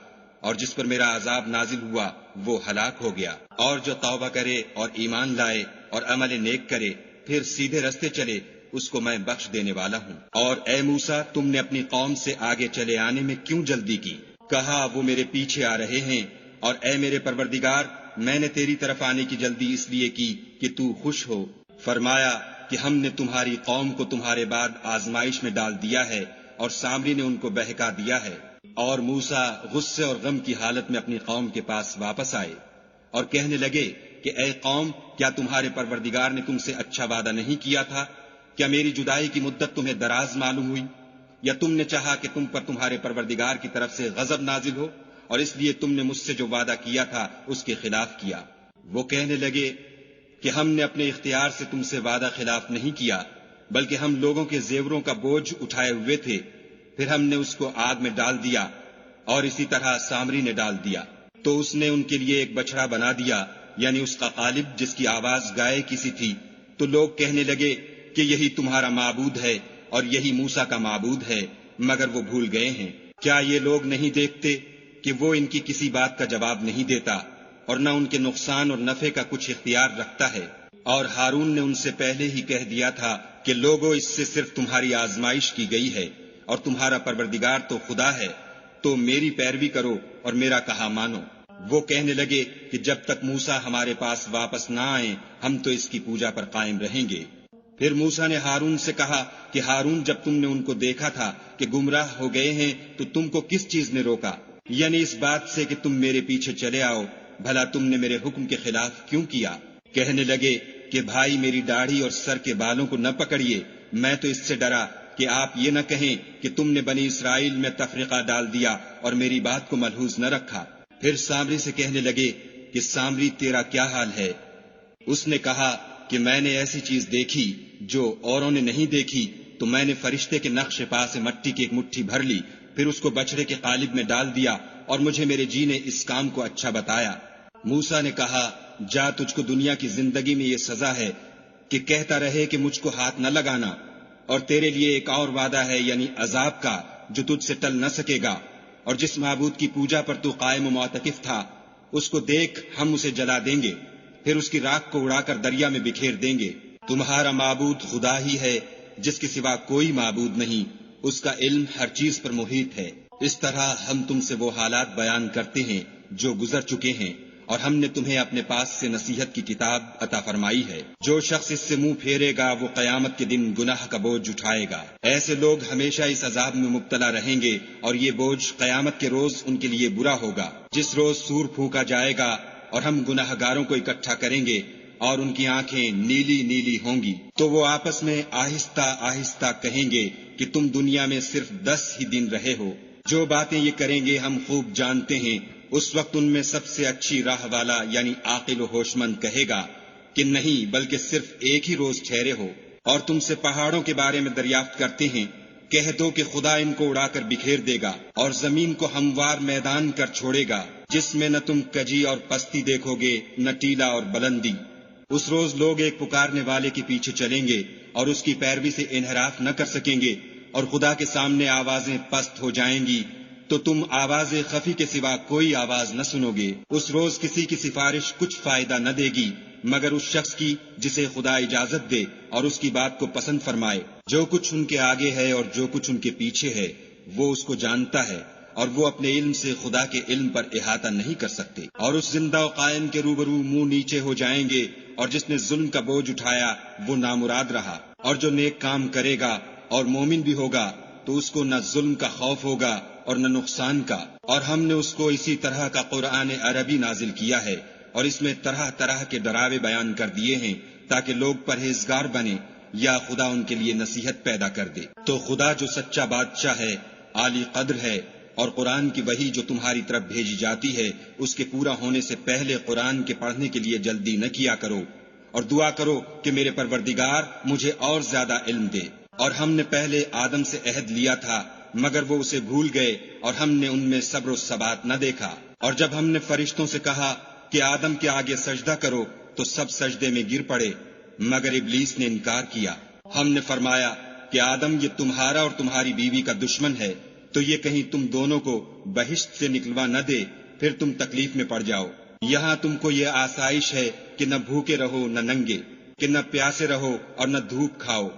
اور جس پر میرا عذاب نازل ہوا وہ ہلاک ہو گیا۔ اور جو توبہ کرے اور ایمان لائے اور عمل نیک کرے پھر سیدھے رستے چلے اس کو میں بخش دینے والا ہوں۔ اور اے موسیٰ، تم نے اپنی قوم سے آگے چلے آنے میں کیوں جلدی کی؟ کہا وہ میرے پیچھے آ رہے ہیں، اور اے میرے پروردگار، میں نے تیری طرف آنے کی جلدی اس لیے کی کہ تو خوش ہو۔ فرمایا کہ ہم نے تمہاری قوم کو تمہارے بعد آزمائش میں ڈال دیا ہے، اور سامری نے ان کو بہکا دیا ہے۔ اور موسیٰ غصے اور غم کی حالت میں اپنی قوم کے پاس واپس آئے اور کہنے لگے کہ اے قوم، کیا تمہارے پروردگار نے تم سے اچھا وعدہ نہیں کیا تھا؟ کیا میری جدائی کی مدت تمہیں دراز معلوم ہوئی؟ یا تم نے چاہا کہ تم پر تمہارے پروردگار کی طرف سے غضب نازل ہو، اور اس لیے تم نے مجھ سے جو وعدہ کیا تھا اس کے خلاف کیا؟ وہ کہنے لگے کہ ہم نے اپنے اختیار سے تم سے وعدہ خلاف نہیں کیا، بلکہ ہم لوگوں کے زیوروں کا بوجھ اٹھائے ہوئے تھے، پھر ہم نے اس کو آگ میں ڈال دیا، اور اسی طرح سامری نے ڈال دیا۔ تو اس نے ان کے لیے ایک بچڑا بنا دیا، یعنی اس کا قالب جس کی آواز گائے کی سی تھی۔ تو لوگ کہنے لگے کہ یہی تمہارا معبود ہے اور یہی موسیٰ کا معبود ہے، مگر وہ بھول گئے ہیں۔ کیا یہ لوگ نہیں دیکھتے کہ وہ ان کی کسی بات کا جواب نہیں دیتا اور نہ ان کے نقصان اور نفع کا کچھ اختیار رکھتا ہے؟ اور ہارون نے ان سے پہلے ہی کہہ دیا تھا کہ لوگوں، اس سے صرف تمہاری آزمائش کی گئی ہے، اور تمہارا پروردگار تو خدا ہے، تو میری پیروی کرو اور میرا کہا مانو۔ وہ کہنے لگے کہ جب تک موسیٰ ہمارے پاس واپس نہ آئیں ہم تو اس کی پوجا پر قائم رہیں گے۔ پھر موسیٰ نے ہارون سے کہا کہ ہارون، جب تم نے ان کو دیکھا تھا کہ گمراہ ہو گئے ہیں تو تم کو کس چیز نے روکا؟ یعنی اس بات سے کہ تم میرے پیچھے چلے آؤ، بھلا تم نے میرے حکم کے خلاف کیوں کیا؟ کہنے لگے کہ بھائی، میری داڑھی اور سر کے بالوں کو نہ پکڑیے، میں تو اس سے ڈرا کہ آپ یہ نہ کہیں کہ تم نے بنی اسرائیل میں تفرقہ ڈال دیا اور میری بات کو ملحوظ نہ رکھا۔ پھر سامری سے کہنے لگے کہ سامری، تیرا کیا حال ہے؟ اس نے کہا کہ میں نے ایسی چیز دیکھی جو اوروں نے نہیں دیکھی، تو میں نے فرشتے کے نقش پا سے مٹی کی ایک مٹھی بھر لی، پھر اس کو بچڑے کے قالب میں ڈال دیا، اور مجھے میرے جی نے اس کام کو اچھا بتایا۔ موسیٰ نے کہا، جا، تجھ کو دنیا کی زندگی میں یہ سزا ہے کہ کہتا رہے کہ مجھ کو ہاتھ نہ لگانا، اور تیرے لیے ایک اور وعدہ ہے، یعنی عذاب کا، جو تجھ سے ٹل نہ سکے گا۔ اور جس معبود کی پوجا پر تو قائم و معتکف تھا اس کو دیکھ، ہم اسے جلا دیں گے، پھر اس کی راکھ کو اڑا کر دریا میں بکھیر دیں گے۔ تمہارا معبود خدا ہی ہے جس کے سوا کوئی معبود نہیں، اس کا علم ہر چیز پر محیط ہے۔ اس طرح ہم تم سے وہ حالات بیان کرتے ہیں جو گزر چکے ہیں، اور ہم نے تمہیں اپنے پاس سے نصیحت کی کتاب عطا فرمائی ہے۔ جو شخص اس سے منہ پھیرے گا وہ قیامت کے دن گناہ کا بوجھ اٹھائے گا۔ ایسے لوگ ہمیشہ اس عذاب میں مبتلا رہیں گے، اور یہ بوجھ قیامت کے روز ان کے لیے برا ہوگا، جس روز سور پھونکا جائے گا اور ہم گناہ گاروں کو اکٹھا کریں گے اور ان کی آنکھیں نیلی نیلی ہوں گی، تو وہ آپس میں آہستہ آہستہ کہیں گے کہ تم دنیا میں صرف 10 ہی دن رہے ہو۔ جو باتیں یہ کریں گے ہم خوب جانتے ہیں۔ اس وقت ان میں سب سے اچھی راہ والا یعنی عاقل و ہوش مند کہے گا کہ نہیں، بلکہ صرف ایک ہی روز ٹھہرے ہو۔ اور تم سے پہاڑوں کے بارے میں دریافت کرتے ہیں، کہہ دو کہ خدا ان کو اڑا کر بکھیر دے گا اور زمین کو ہموار میدان کر چھوڑے گا، جس میں نہ تم کجی اور پستی دیکھو گے نہ ٹیلا اور بلندی۔ اس روز لوگ ایک پکارنے والے کے پیچھے چلیں گے اور اس کی پیروی سے انحراف نہ کر سکیں گے، اور خدا کے سامنے آوازیں پست ہو جائیں گی تو تم آواز خفی کے سوا کوئی آواز نہ سنو گے۔ اس روز کسی کی سفارش کچھ فائدہ نہ دے گی مگر اس شخص کی جسے خدا اجازت دے اور اس کی بات کو پسند فرمائے۔ جو کچھ ان کے آگے ہے اور جو کچھ ان کے پیچھے ہے وہ اس کو جانتا ہے، اور وہ اپنے علم سے خدا کے علم پر احاطہ نہیں کر سکتے۔ اور اس زندہ و قائم کے روبرو منہ نیچے ہو جائیں گے، اور جس نے ظلم کا بوجھ اٹھایا وہ نامراد رہا، اور جو نیک کام کرے گا اور مومن بھی ہوگا تو اس کو نہ ظلم کا خوف ہوگا اور نہ نقصان کا۔ اور ہم نے اس کو اسی طرح کا قرآن عربی نازل کیا ہے، اور اس میں طرح طرح کے ڈراوے بیان کر دیے ہیں تاکہ لوگ پرہیزگار بنے یا خدا ان کے لیے نصیحت پیدا کر دے۔ تو خدا جو سچا بادشاہ ہے، عالی قدر ہے، اور قرآن کی وحی جو تمہاری طرف بھیجی جاتی ہے اس کے پورا ہونے سے پہلے قرآن کے پڑھنے کے لیے جلدی نہ کیا کرو، اور دعا کرو کہ میرے پروردگار مجھے اور زیادہ علم دے۔ اور ہم نے پہلے آدم سے عہد لیا تھا مگر وہ اسے بھول گئے اور ہم نے ان میں صبر و ثبات نہ دیکھا۔ اور جب ہم نے فرشتوں سے کہا کہ آدم کے آگے سجدہ کرو تو سب سجدے میں گر پڑے مگر ابلیس نے انکار کیا۔ ہم نے فرمایا کہ آدم یہ تمہارا اور تمہاری بیوی کا دشمن ہے، تو یہ کہیں تم دونوں کو بہشت سے نکلوا نہ دے پھر تم تکلیف میں پڑ جاؤ۔ یہاں تم کو یہ آسائش ہے کہ نہ بھوکے رہو نہ ننگے، کہ نہ پیاسے رہو اور نہ دھوپ کھاؤ۔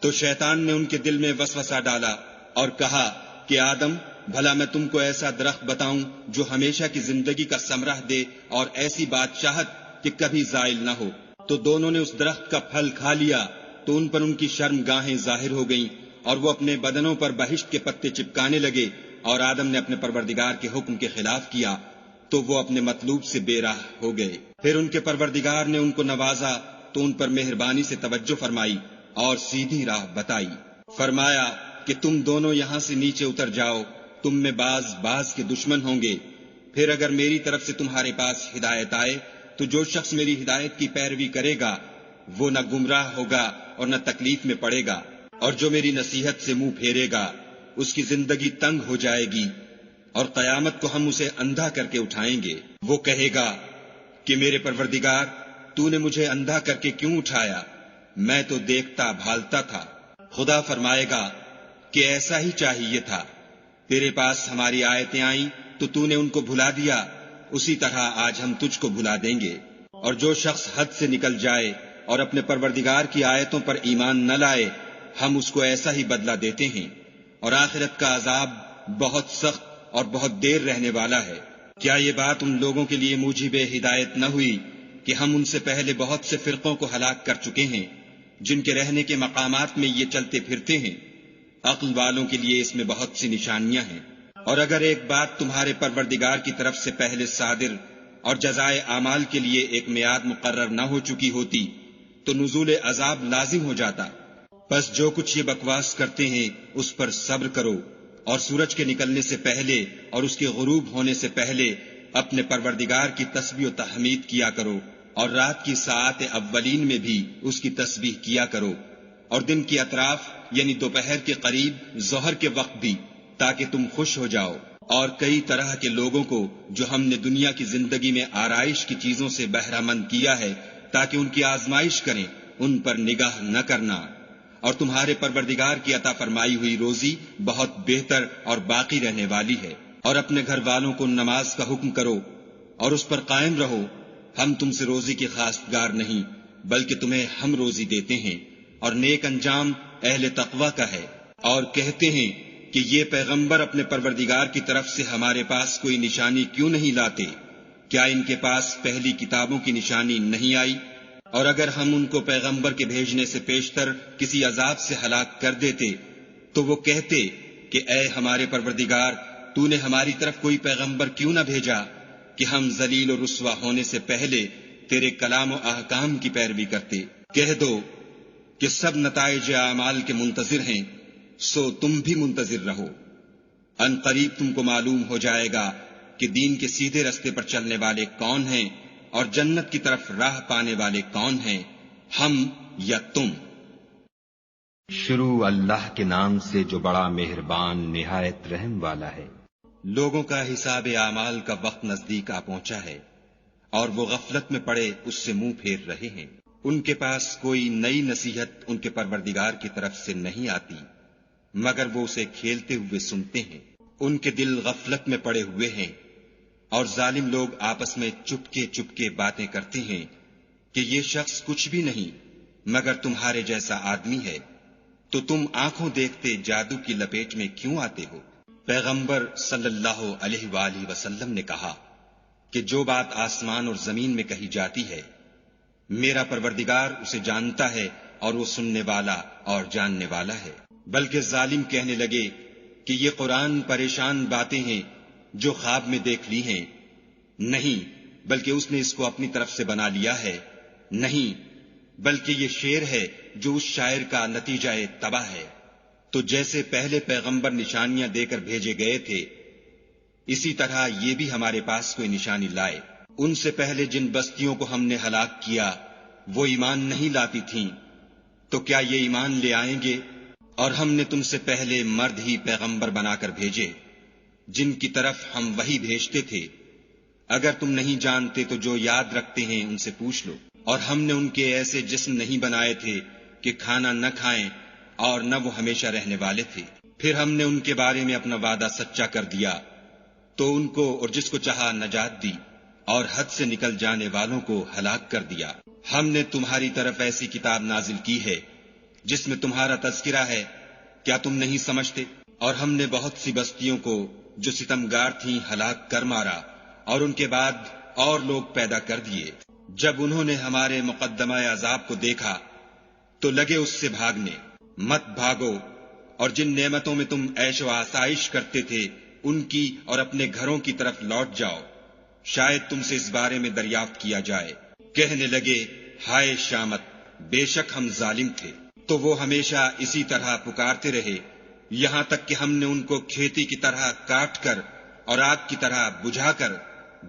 تو شیطان نے ان کے دل میں وسوسہ ڈالا اور کہا کہ آدم بھلا میں تم کو ایسا درخت بتاؤں جو ہمیشہ کی زندگی کا ثمرہ دے اور ایسی بادشاہت کہ کبھی زائل نہ ہو۔ تو دونوں نے اس درخت کا پھل کھا لیا تو ان پر ان کی شرم گاہیں ظاہر ہو گئیں اور وہ اپنے بدنوں پر بہشت کے پتے چپکانے لگے، اور آدم نے اپنے پروردگار کے حکم کے خلاف کیا تو وہ اپنے مطلوب سے بے راہ ہو گئے۔ پھر ان کے پروردگار نے ان کو نوازا تو ان پر مہربانی سے توجہ فرمائی اور سیدھی راہ بتائی۔ فرمایا کہ تم دونوں یہاں سے نیچے اتر جاؤ، تم میں بعض کے دشمن ہوں گے۔ پھر اگر میری طرف سے تمہارے پاس ہدایت آئے تو جو شخص میری ہدایت کی پیروی کرے گا وہ نہ گمراہ ہوگا اور نہ تکلیف میں پڑے گا، اور جو میری نصیحت سے منہ پھیرے گا اس کی زندگی تنگ ہو جائے گی، اور قیامت کو ہم اسے اندھا کر کے اٹھائیں گے۔ وہ کہے گا کہ میرے پروردگار تو نے مجھے اندھا کر کے کیوں اٹھایا، میں تو دیکھتا بھالتا تھا۔ خدا فرمائے گا کہ ایسا ہی چاہیے تھا، تیرے پاس ہماری آیتیں آئیں تو تو نے ان کو بھلا دیا، اسی طرح آج ہم تجھ کو بھلا دیں گے۔ اور جو شخص حد سے نکل جائے اور اپنے پروردگار کی آیتوں پر ایمان نہ لائے ہم اس کو ایسا ہی بدلہ دیتے ہیں، اور آخرت کا عذاب بہت سخت اور بہت دیر رہنے والا ہے۔ کیا یہ بات ان لوگوں کے لیے موجب ہدایت نہ ہوئی کہ ہم ان سے پہلے بہت سے فرقوں کو ہلاک کر چکے ہیں جن کے رہنے کے مقامات میں یہ چلتے پھرتے ہیں؟ عقل والوں کے لیے اس میں بہت سی نشانیاں ہیں۔ اور اگر ایک بات تمہارے پروردگار کی طرف سے پہلے صادر اور جزائے اعمال کے لیے ایک میعاد مقرر نہ ہو چکی ہوتی تو نزول عذاب لازم ہو جاتا۔ بس جو کچھ یہ بکواس کرتے ہیں اس پر صبر کرو، اور سورج کے نکلنے سے پہلے اور اس کے غروب ہونے سے پہلے اپنے پروردگار کی تسبیح و تحمید کیا کرو، اور رات کی ساعات اولین میں بھی اس کی تسبیح کیا کرو، اور دن کی اطراف یعنی دوپہر کے قریب ظہر کے وقت بھی، تاکہ تم خوش ہو جاؤ۔ اور کئی طرح کے لوگوں کو جو ہم نے دنیا کی زندگی میں آرائش کی چیزوں سے بہرہ مند کیا ہے تاکہ ان کی آزمائش کریں، ان پر نگاہ نہ کرنا۔ اور تمہارے پروردگار کی عطا فرمائی ہوئی روزی بہت بہتر اور باقی رہنے والی ہے۔ اور اپنے گھر والوں کو نماز کا حکم کرو اور اس پر قائم رہو۔ ہم تم سے روزی کی خواستگار نہیں بلکہ تمہیں ہم روزی دیتے ہیں، اور نیک انجام اہل تقوی کا ہے۔ اور کہتے ہیں کہ یہ پیغمبر اپنے پروردگار کی طرف سے ہمارے پاس کوئی نشانی کیوں نہیں لاتے؟ کیا ان کے پاس پہلی کتابوں کی نشانی نہیں آئی؟ اور اگر ہم ان کو پیغمبر کے بھیجنے سے پیشتر کسی عذاب سے ہلاک کر دیتے تو وہ کہتے کہ اے ہمارے پروردگار تو نے ہماری طرف کوئی پیغمبر کیوں نہ بھیجا کہ ہم ذلیل و رسوا ہونے سے پہلے تیرے کلام و احکام کی پیروی کرتے۔ کہہ دو کہ سب نتائج اعمال کے منتظر ہیں، سو تم بھی منتظر رہو۔ ان قریب تم کو معلوم ہو جائے گا کہ دین کے سیدھے رستے پر چلنے والے کون ہیں اور جنت کی طرف راہ پانے والے کون ہیں، ہم یا تم۔ شروع اللہ کے نام سے جو بڑا مہربان نہایت رحم والا ہے۔ لوگوں کا حساب اعمال کا وقت نزدیک آ پہنچا ہے اور وہ غفلت میں پڑے اس سے منہ پھیر رہے ہیں۔ ان کے پاس کوئی نئی نصیحت ان کے پروردگار کی طرف سے نہیں آتی مگر وہ اسے کھیلتے ہوئے سنتے ہیں۔ ان کے دل غفلت میں پڑے ہوئے ہیں، اور ظالم لوگ آپس میں چپکے چپکے باتیں کرتے ہیں کہ یہ شخص کچھ بھی نہیں مگر تمہارے جیسا آدمی ہے، تو تم آنکھوں دیکھتے جادو کی لپیٹ میں کیوں آتے ہو؟ پیغمبر صلی اللہ علیہ وآلہ وسلم نے کہا کہ جو بات آسمان اور زمین میں کہی جاتی ہے میرا پروردگار اسے جانتا ہے، اور وہ سننے والا اور جاننے والا ہے۔ بلکہ ظالم کہنے لگے کہ یہ قرآن پریشان باتیں ہیں جو خواب میں دیکھ لی ہیں، نہیں بلکہ اس نے اس کو اپنی طرف سے بنا لیا ہے، نہیں بلکہ یہ شعر ہے جو اس شاعر کا نتیجہ تباہ ہے۔ تو جیسے پہلے پیغمبر نشانیاں دے کر بھیجے گئے تھے اسی طرح یہ بھی ہمارے پاس کوئی نشانی لائے۔ ان سے پہلے جن بستیوں کو ہم نے ہلاک کیا وہ ایمان نہیں لاتی تھیں، تو کیا یہ ایمان لے آئیں گے؟ اور ہم نے تم سے پہلے مرد ہی پیغمبر بنا کر بھیجے جن کی طرف ہم وحی بھیجتے تھے۔ اگر تم نہیں جانتے تو جو یاد رکھتے ہیں ان سے پوچھ لو۔ اور ہم نے ان کے ایسے جسم نہیں بنائے تھے کہ کھانا نہ کھائیں اور نہ وہ ہمیشہ رہنے والے تھے۔ پھر ہم نے ان کے بارے میں اپنا وعدہ سچا کر دیا تو ان کو اور جس کو چاہا نجات دی، اور حد سے نکل جانے والوں کو ہلاک کر دیا۔ ہم نے تمہاری طرف ایسی کتاب نازل کی ہے جس میں تمہارا تذکرہ ہے، کیا تم نہیں سمجھتے؟ اور ہم نے بہت سی بستیوں کو جو ستمگار تھیں ہلاک کر مارا، اور ان کے بعد اور لوگ پیدا کر دیے۔ جب انہوں نے ہمارے مقدمہ عذاب کو دیکھا تو لگے اس سے بھاگنے۔ مت بھاگو، اور جن نعمتوں میں تم عیش و آسائش کرتے تھے ان کی اور اپنے گھروں کی طرف لوٹ جاؤ، شاید تم سے اس بارے میں دریافت کیا جائے۔ کہنے لگے، ہائے شامت، بے شک ہم ظالم تھے۔ تو وہ ہمیشہ اسی طرح پکارتے رہے یہاں تک کہ ہم نے ان کو کھیتی کی طرح کاٹ کر اور آگ کی طرح بجھا کر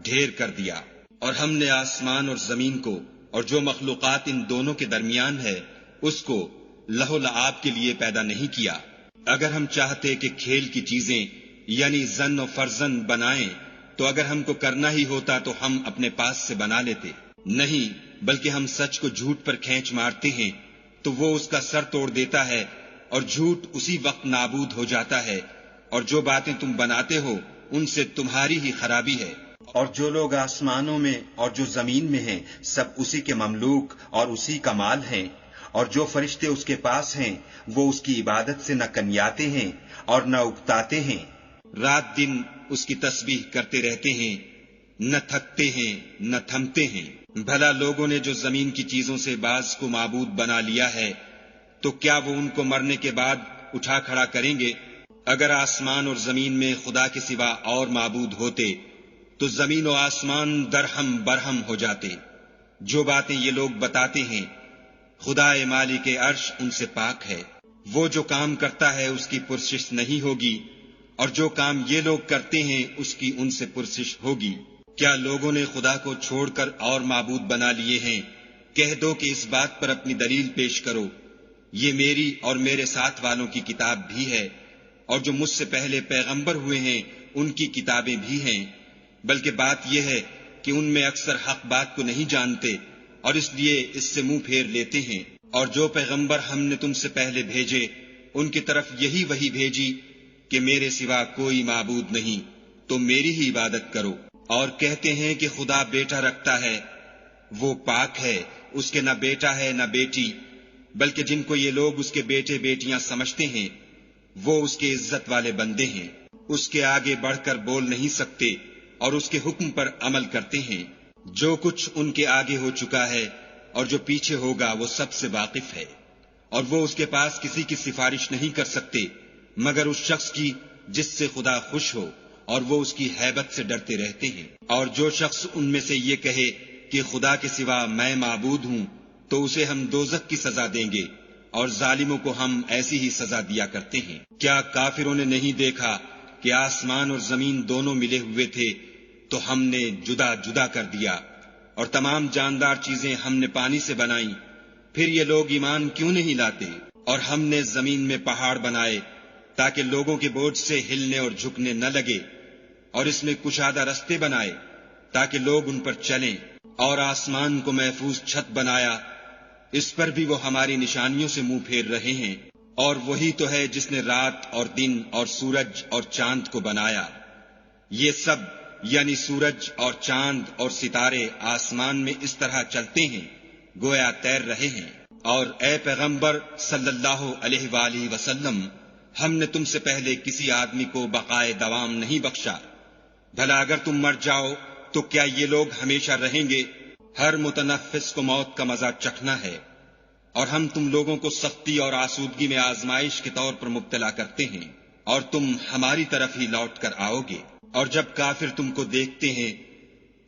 ڈھیر کر دیا۔ اور ہم نے آسمان اور زمین کو اور جو مخلوقات ان دونوں کے درمیان ہے اس کو لہو لعاب کے لیے پیدا نہیں کیا۔ اگر ہم چاہتے کہ کھیل کی چیزیں یعنی زن و فرزن بنائیں تو اگر ہم کو کرنا ہی ہوتا تو ہم اپنے پاس سے بنا لیتے۔ نہیں، بلکہ ہم سچ کو جھوٹ پر کھینچ مارتے ہیں تو وہ اس کا سر توڑ دیتا ہے، اور جھوٹ اسی وقت نابود ہو جاتا ہے، اور جو باتیں تم بناتے ہو ان سے تمہاری ہی خرابی ہے۔ اور جو لوگ آسمانوں میں اور جو زمین میں ہیں سب اسی کے مملوک اور اسی کا مال ہیں، اور جو فرشتے اس کے پاس ہیں وہ اس کی عبادت سے نہ کنیاتے ہیں اور نہ اکتاتے ہیں۔ رات دن اس کی تسبیح کرتے رہتے ہیں، نہ تھکتے ہیں نہ تھمتے ہیں۔ بھلا لوگوں نے جو زمین کی چیزوں سے بعض کو معبود بنا لیا ہے تو کیا وہ ان کو مرنے کے بعد اٹھا کھڑا کریں گے؟ اگر آسمان اور زمین میں خدا کے سوا اور معبود ہوتے تو زمین و آسمان درہم برہم ہو جاتے۔ جو باتیں یہ لوگ بتاتے ہیں خدا مالک عرش ان سے پاک ہے۔ وہ جو کام کرتا ہے اس کی پرسش نہیں ہوگی، اور جو کام یہ لوگ کرتے ہیں اس کی ان سے پرسش ہوگی۔ کیا لوگوں نے خدا کو چھوڑ کر اور معبود بنا لیے ہیں؟ کہہ دو کہ اس بات پر اپنی دلیل پیش کرو۔ یہ میری اور میرے ساتھ والوں کی کتاب بھی ہے، اور جو مجھ سے پہلے پیغمبر ہوئے ہیں ان کی کتابیں بھی ہیں، بلکہ بات یہ ہے کہ ان میں اکثر حق بات کو نہیں جانتے اور اس لیے اس سے منہ پھیر لیتے ہیں۔ اور جو پیغمبر ہم نے تم سے پہلے بھیجے ان کی طرف یہی وحی بھیجی کہ میرے سوا کوئی معبود نہیں، تو میری ہی عبادت کرو۔ اور کہتے ہیں کہ خدا بیٹا رکھتا ہے، وہ پاک ہے، اس کے نہ بیٹا ہے نہ بیٹی، بلکہ جن کو یہ لوگ اس کے بیٹے بیٹیاں سمجھتے ہیں وہ اس کے عزت والے بندے ہیں۔ اس کے آگے بڑھ کر بول نہیں سکتے اور اس کے حکم پر عمل کرتے ہیں۔ جو کچھ ان کے آگے ہو چکا ہے اور جو پیچھے ہوگا وہ سب سے واقف ہے، اور وہ اس کے پاس کسی کی سفارش نہیں کر سکتے مگر اس شخص کی جس سے خدا خوش ہو، اور وہ اس کی ہیبت سے ڈرتے رہتے ہیں۔ اور جو شخص ان میں سے یہ کہے کہ خدا کے سوا میں معبود ہوں تو اسے ہم دوزخ کی سزا دیں گے، اور ظالموں کو ہم ایسی ہی سزا دیا کرتے ہیں۔ کیا کافروں نے نہیں دیکھا کہ آسمان اور زمین دونوں ملے ہوئے تھے تو ہم نے جدا جدا کر دیا، اور تمام جاندار چیزیں ہم نے پانی سے بنائیں، پھر یہ لوگ ایمان کیوں نہیں لاتے؟ اور ہم نے زمین میں پہاڑ بنائے تاکہ لوگوں کے بوجھ سے ہلنے اور جھکنے نہ لگے، اور اس میں کشادہ رستے بنائے تاکہ لوگ ان پر چلیں، اور آسمان کو محفوظ چھت بنایا، اس پر بھی وہ ہماری نشانیوں سے منہ پھیر رہے ہیں۔ اور وہی تو ہے جس نے رات اور دن اور سورج اور چاند کو بنایا۔ یہ سب یعنی سورج اور چاند اور ستارے آسمان میں اس طرح چلتے ہیں گویا تیر رہے ہیں۔ اور اے پیغمبر صلی اللہ علیہ وآلہ وسلم، ہم نے تم سے پہلے کسی آدمی کو بقائے دوام نہیں بخشا۔ بھلا اگر تم مر جاؤ تو کیا یہ لوگ ہمیشہ رہیں گے؟ ہر متنفس کو موت کا مزہ چکھنا ہے، اور ہم تم لوگوں کو سختی اور آسودگی میں آزمائش کے طور پر مبتلا کرتے ہیں، اور تم ہماری طرف ہی لوٹ کر آؤ گے۔ اور جب کافر تم کو دیکھتے ہیں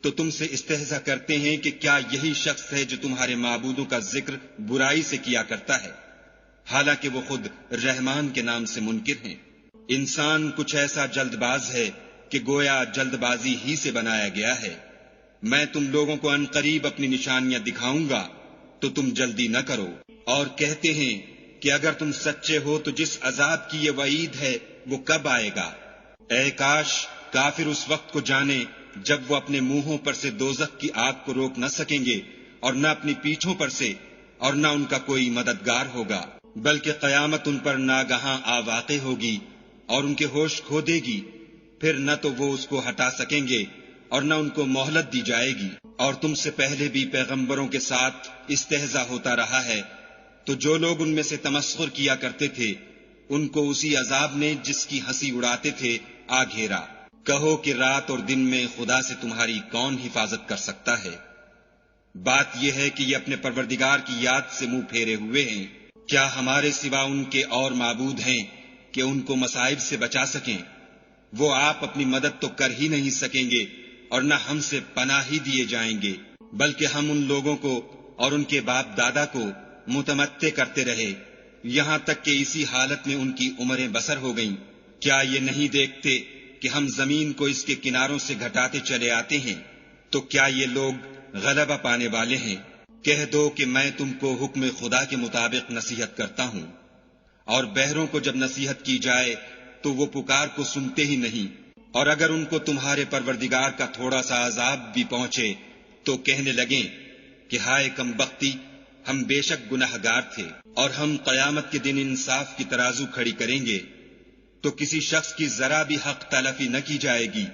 تو تم سے استہزا کرتے ہیں کہ کیا یہی شخص ہے جو تمہارے معبودوں کا ذکر برائی سے کیا کرتا ہے، حالانکہ وہ خود رحمان کے نام سے منکر ہیں۔ انسان کچھ ایسا جلد باز ہے کہ گویا جلد بازی ہی سے بنایا گیا ہے۔ میں تم لوگوں کو عنقریب اپنی نشانیاں دکھاؤں گا تو تم جلدی نہ کرو۔ اور کہتے ہیں کہ اگر تم سچے ہو تو جس عذاب کی یہ وعید ہے وہ کب آئے گا؟ اے کاش کافر اس وقت کو جانے جب وہ اپنے منہوں پر سے دوزخ کی آگ کو روک نہ سکیں گے اور نہ اپنی پیٹھوں پر سے، اور نہ ان کا کوئی مددگار ہوگا، بلکہ قیامت ان پر ناگہاں آ واقع ہوگی اور ان کے ہوش کھو دے گی، پھر نہ تو وہ اس کو ہٹا سکیں گے اور نہ ان کو مہلت دی جائے گی۔ اور تم سے پہلے بھی پیغمبروں کے ساتھ استہزاء ہوتا رہا ہے، تو جو لوگ ان میں سے تمسخر کیا کرتے تھے ان کو اسی عذاب نے جس کی ہنسی اڑاتے تھے آ گھیرا۔ کہو کہ رات اور دن میں خدا سے تمہاری کون حفاظت کر سکتا ہے؟ بات یہ ہے کہ یہ اپنے پروردگار کی یاد سے منہ پھیرے ہوئے ہیں۔ کیا ہمارے سوا ان کے اور معبود ہیں کہ ان کو مصائب سے بچا سکیں؟ وہ آپ اپنی مدد تو کر ہی نہیں سکیں گے اور نہ ہم سے پناہ ہی دیے جائیں گے، بلکہ ہم ان لوگوں کو اور ان کے باپ دادا کو متمتع کرتے رہے یہاں تک کہ اسی حالت میں ان کی عمریں بسر ہو گئیں۔ کیا یہ نہیں دیکھتے کہ ہم زمین کو اس کے کناروں سے گھٹاتے چلے آتے ہیں؟ تو کیا یہ لوگ غلبہ پانے والے ہیں؟ کہہ دو کہ میں تم کو حکم خدا کے مطابق نصیحت کرتا ہوں، اور بہروں کو جب نصیحت کی جائے تو وہ پکار کو سنتے ہی نہیں، اور اگر ان کو تمہارے پروردگار کا تھوڑا سا عذاب بھی پہنچے تو کہنے لگیں کہ ہائے کم بختی، ہم بے شک گناہگار تھے، اور ہم قیامت کے دن انصاف کی ترازو کھڑی کریں گے تو کسی شخص کی ذرا بھی حق تلفی نہ کی جائے گی،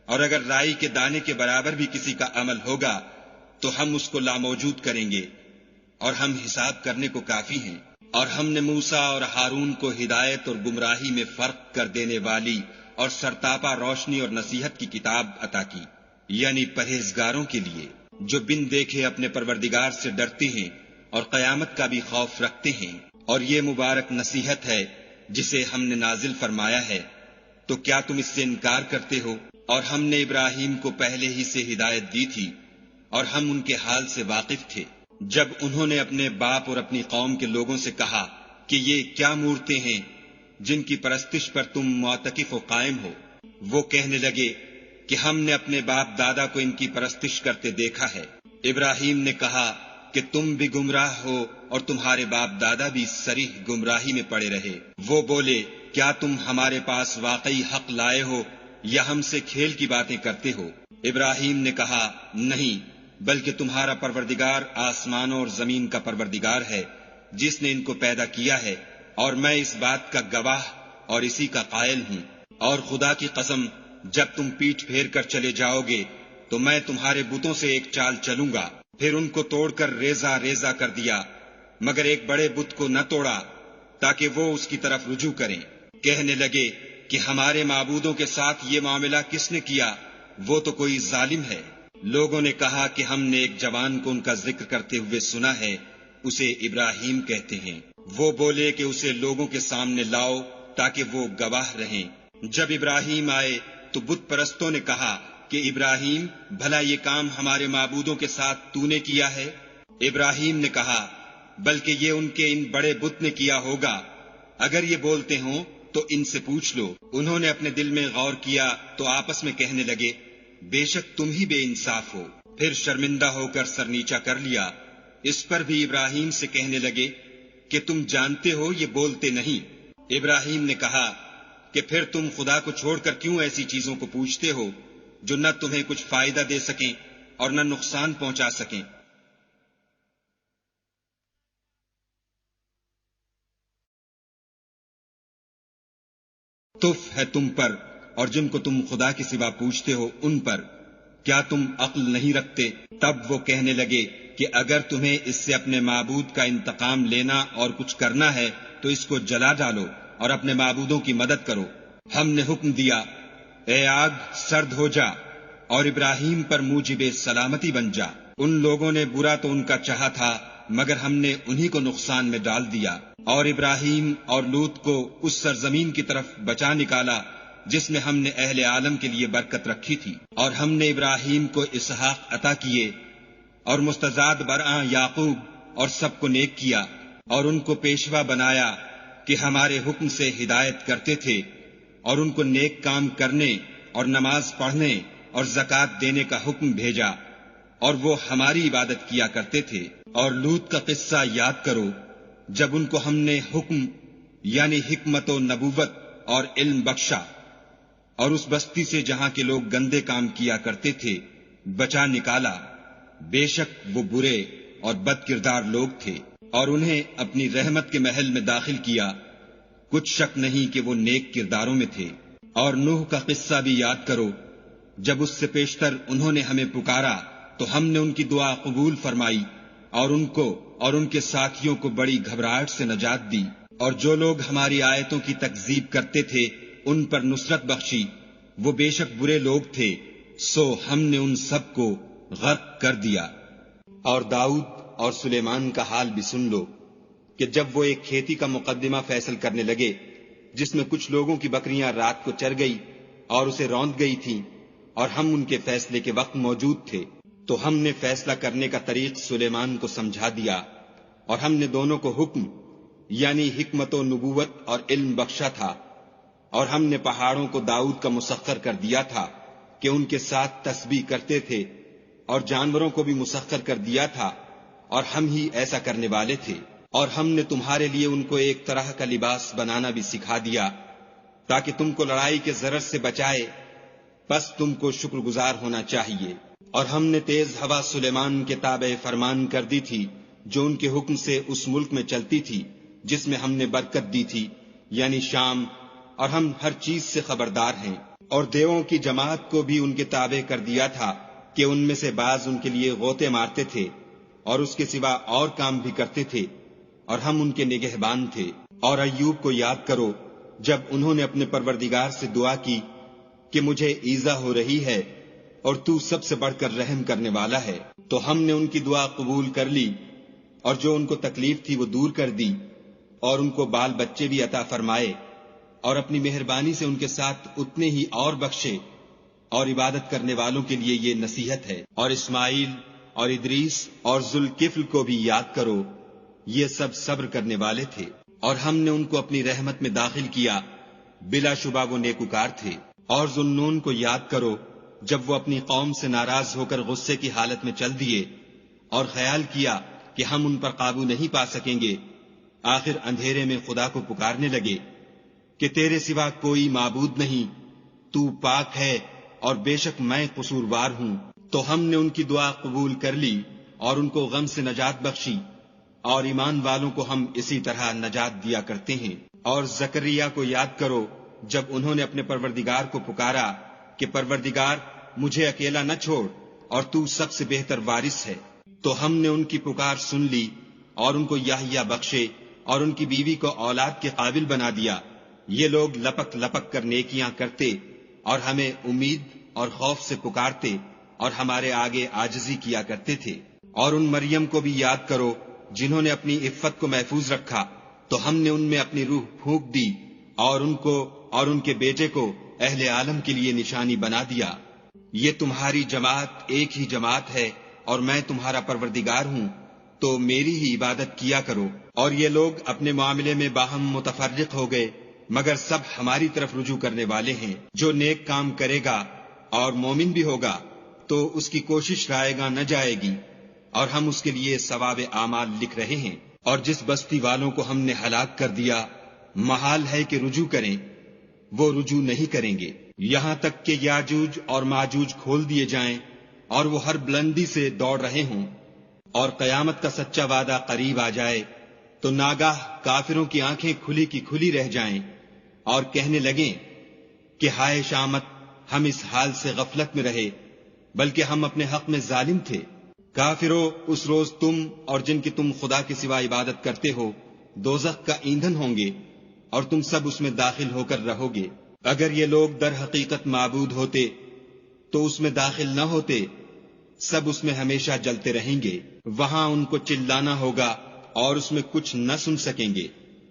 اور اگر رائی کے دانے کے برابر بھی کسی کا عمل ہوگا تو ہم اس کو لاموجود کریں گے، اور ہم حساب کرنے کو کافی ہیں۔ اور ہم نے موسیٰ اور ہارون کو ہدایت اور گمراہی میں فرق کر دینے والی اور سرتاپا روشنی اور نصیحت کی کتاب عطا کی، یعنی پرہیزگاروں کے لیے جو بن دیکھے اپنے پروردگار سے ڈرتے ہیں اور قیامت کا بھی خوف رکھتے ہیں۔ اور یہ مبارک نصیحت ہے جسے ہم نے نازل فرمایا ہے، تو کیا تم اس سے انکار کرتے ہو؟ اور ہم نے ابراہیم کو پہلے ہی سے ہدایت دی تھی اور ہم ان کے حال سے واقف تھے۔ جب انہوں نے اپنے باپ اور اپنی قوم کے لوگوں سے کہا کہ یہ کیا مورتیں ہیں جن کی پرستش پر تم معتکف و قائم ہو، وہ کہنے لگے کہ ہم نے اپنے باپ دادا کو ان کی پرستش کرتے دیکھا ہے۔ ابراہیم نے کہا کہ تم بھی گمراہ ہو اور تمہارے باپ دادا بھی صریح گمراہی میں پڑے رہے۔ وہ بولے کیا تم ہمارے پاس واقعی حق لائے ہو یا ہم سے کھیل کی باتیں کرتے ہو؟ ابراہیم نے کہا نہیں، بلکہ تمہارا پروردگار آسمانوں اور زمین کا پروردگار ہے جس نے ان کو پیدا کیا ہے، اور میں اس بات کا گواہ اور اسی کا قائل ہوں۔ اور خدا کی قسم جب تم پیٹھ پھیر کر چلے جاؤ گے تو میں تمہارے بتوں سے ایک چال چلوں گا۔ پھر ان کو توڑ کر ریزہ ریزہ کر دیا، مگر ایک بڑے بت کو نہ توڑا تاکہ وہ اس کی طرف رجوع کریں۔ کہنے لگے کہ ہمارے معبودوں کے ساتھ یہ معاملہ کس نے کیا؟ وہ تو کوئی ظالم ہے۔ لوگوں نے کہا کہ ہم نے ایک جوان کو ان کا ذکر کرتے ہوئے سنا ہے، اسے ابراہیم کہتے ہیں۔ وہ بولے کہ اسے لوگوں کے سامنے لاؤ تاکہ وہ گواہ رہیں۔ جب ابراہیم آئے تو بت پرستوں نے کہا کہ ابراہیم بھلا یہ کام ہمارے معبودوں کے ساتھ تو نے کیا ہے؟ ابراہیم نے کہا بلکہ یہ ان کے ان بڑے بت نے کیا ہوگا، اگر یہ بولتے ہوں تو ان سے پوچھ لو۔ انہوں نے اپنے دل میں غور کیا تو آپس میں کہنے لگے بے شک تم ہی بے انصاف ہو۔ پھر شرمندہ ہو کر سر نیچا کر لیا۔ اس پر بھی ابراہیم سے کہنے لگے کہ تم جانتے ہو یہ بولتے نہیں۔ ابراہیم نے کہا کہ پھر تم خدا کو چھوڑ کر کیوں ایسی چیزوں کو پوچھتے ہو جو نہ تمہیں کچھ فائدہ دے سکیں اور نہ نقصان پہنچا سکیں؟ تف ہے تم پر اور جن کو تم خدا کے سوا پوچھتے ہو ان پر، کیا تم عقل نہیں رکھتے؟ تب وہ کہنے لگے کہ اگر تمہیں اس سے اپنے معبود کا انتقام لینا اور کچھ کرنا ہے تو اس کو جلا ڈالو اور اپنے معبودوں کی مدد کرو۔ ہم نے حکم دیا اے آگ سرد ہو جا اور ابراہیم پر موجب سلامتی بن جا۔ ان لوگوں نے برا تو ان کا چاہا تھا مگر ہم نے انہی کو نقصان میں ڈال دیا، اور ابراہیم اور لوط کو اس سرزمین کی طرف بچا نکالا جس میں ہم نے اہل عالم کے لیے برکت رکھی تھی۔ اور ہم نے ابراہیم کو اسحاق عطا کیے اور مستزاد برآں یعقوب اور سب کو نیک کیا، اور ان کو پیشوا بنایا کہ ہمارے حکم سے ہدایت کرتے تھے، اور ان کو نیک کام کرنے اور نماز پڑھنے اور زکوٰۃ دینے کا حکم بھیجا، اور وہ ہماری عبادت کیا کرتے تھے۔ اور لوط کا قصہ یاد کرو، جب ان کو ہم نے حکم یعنی حکمت و نبوت اور علم بخشا، اور اس بستی سے جہاں کے لوگ گندے کام کیا کرتے تھے بچا نکالا۔ بے شک وہ برے اور بد کردار لوگ تھے، اور انہیں اپنی رحمت کے محل میں داخل کیا، کچھ شک نہیں کہ وہ نیک کرداروں میں تھے۔ اور نوح کا قصہ بھی یاد کرو، جب اس سے پیشتر انہوں نے ہمیں پکارا تو ہم نے ان کی دعا قبول فرمائی، اور ان کو اور ان کے ساتھیوں کو بڑی گھبراہٹ سے نجات دی، اور جو لوگ ہماری آیتوں کی تکذیب کرتے تھے ان پر نصرت بخشی، وہ بے شک برے لوگ تھے، سو ہم نے ان سب کو غرق کر دیا۔ اور داؤد اور سلیمان کا حال بھی سن لو کہ جب وہ ایک کھیتی کا مقدمہ فیصل کرنے لگے جس میں کچھ لوگوں کی بکریاں رات کو چر گئی اور اسے روند گئی تھیں، اور ہم ان کے فیصلے کے وقت موجود تھے، تو ہم نے فیصلہ کرنے کا طریق سلیمان کو سمجھا دیا، اور ہم نے دونوں کو حکم یعنی حکمت و نبوت اور علم بخشا تھا، اور ہم نے پہاڑوں کو داؤد کا مسخر کر دیا تھا کہ ان کے ساتھ تسبیح کرتے تھے، اور جانوروں کو بھی مسخر کر دیا تھا، اور ہم ہی ایسا کرنے والے تھے۔ اور ہم نے تمہارے لیے ان کو ایک طرح کا لباس بنانا بھی سکھا دیا تاکہ تم کو لڑائی کے ضرر سے بچائے، پس تم کو شکر گزار ہونا چاہیے۔ اور ہم نے تیز ہوا سلیمان کے تابع فرمان کر دی تھی جو ان کے حکم سے اس ملک میں چلتی تھی جس میں ہم نے برکت دی تھی یعنی شام، اور ہم ہر چیز سے خبردار ہیں۔ اور دیووں کی جماعت کو بھی ان کے تابع کر دیا تھا کہ ان میں سے بعض ان کے لیے غوطے مارتے تھے اور اس کے سوا اور کام بھی کرتے تھے، اور ہم ان کے نگہبان تھے۔ اور ایوب کو یاد کرو جب انہوں نے اپنے پروردگار سے دعا کی کہ مجھے ایذا ہو رہی ہے اور تو سب سے بڑھ کر رحم کرنے والا ہے، تو ہم نے ان کی دعا قبول کر لی، اور جو ان کو تکلیف تھی وہ دور کر دی، اور ان کو بال بچے بھی عطا فرمائے، اور اپنی مہربانی سے ان کے ساتھ اتنے ہی اور بخشے۔ اور عبادت کرنے والوں کے لیے یہ نصیحت ہے۔ اور اسماعیل اور ادریس اور ذوالکفل کو بھی یاد کرو، یہ سب صبر کرنے والے تھے، اور ہم نے ان کو اپنی رحمت میں داخل کیا، بلا شبہ وہ نیکوکار تھے۔ اور ذوالنون کو یاد کرو جب وہ اپنی قوم سے ناراض ہو کر غصے کی حالت میں چل دیے اور خیال کیا کہ ہم ان پر قابو نہیں پا سکیں گے، آخر اندھیرے میں خدا کو پکارنے لگے کہ تیرے سوا کوئی معبود نہیں، تو پاک ہے اور بے شک میں قصوروار ہوں۔ تو ہم نے ان کی دعا قبول کر لی اور ان کو غم سے نجات بخشی، اور ایمان والوں کو ہم اسی طرح نجات دیا کرتے ہیں۔ اور زکریا کو یاد کرو جب انہوں نے اپنے پروردگار کو پکارا کہ پروردگار مجھے اکیلا نہ چھوڑ اور تو سب سے بہتر وارث ہے، تو ہم نے ان کی پکار سن لی اور ان کو یحییٰ بخشے اور ان کی بیوی کو اولاد کے قابل بنا دیا۔ یہ لوگ لپک لپک کر نیکیاں کرتے اور ہمیں امید اور خوف سے پکارتے اور ہمارے آگے عاجزی کیا کرتے تھے۔ اور ان مریم کو بھی یاد کرو جنہوں نے اپنی عفت کو محفوظ رکھا، تو ہم نے ان میں اپنی روح پھونک دی اور ان کو اور ان کے بیٹے کو اہل عالم کے لیے نشانی بنا دیا۔ یہ تمہاری جماعت ایک ہی جماعت ہے اور میں تمہارا پروردگار ہوں، تو میری ہی عبادت کیا کرو۔ اور یہ لوگ اپنے معاملے میں باہم متفرق ہو گئے، مگر سب ہماری طرف رجوع کرنے والے ہیں۔ جو نیک کام کرے گا اور مومن بھی ہوگا تو اس کی کوشش رائے گاں نہ جائے گی، اور ہم اس کے لیے ثواب اعمال لکھ رہے ہیں۔ اور جس بستی والوں کو ہم نے ہلاک کر دیا محال ہے کہ رجوع کریں، وہ رجوع نہیں کریں گے، یہاں تک کہ یاجوج اور ماجوج کھول دیے جائیں اور وہ ہر بلندی سے دوڑ رہے ہوں، اور قیامت کا سچا وعدہ قریب آ جائے تو ناگاہ کافروں کی آنکھیں کھلی کی کھلی رہ جائیں اور کہنے لگیں کہ ہائے شامت، ہم اس حال سے غفلت میں رہے بلکہ ہم اپنے حق میں ظالم تھے۔ کافروں، اس روز تم اور جن کی تم خدا کے سوا عبادت کرتے ہو دوزخ کا ایندھن ہوں گے، اور تم سب اس میں داخل ہو کر رہو گے۔ اگر یہ لوگ در حقیقت معبود ہوتے تو اس میں داخل نہ ہوتے، سب اس میں ہمیشہ جلتے رہیں گے، وہاں ان کو چلانا ہوگا اور اس میں کچھ نہ سن سکیں گے۔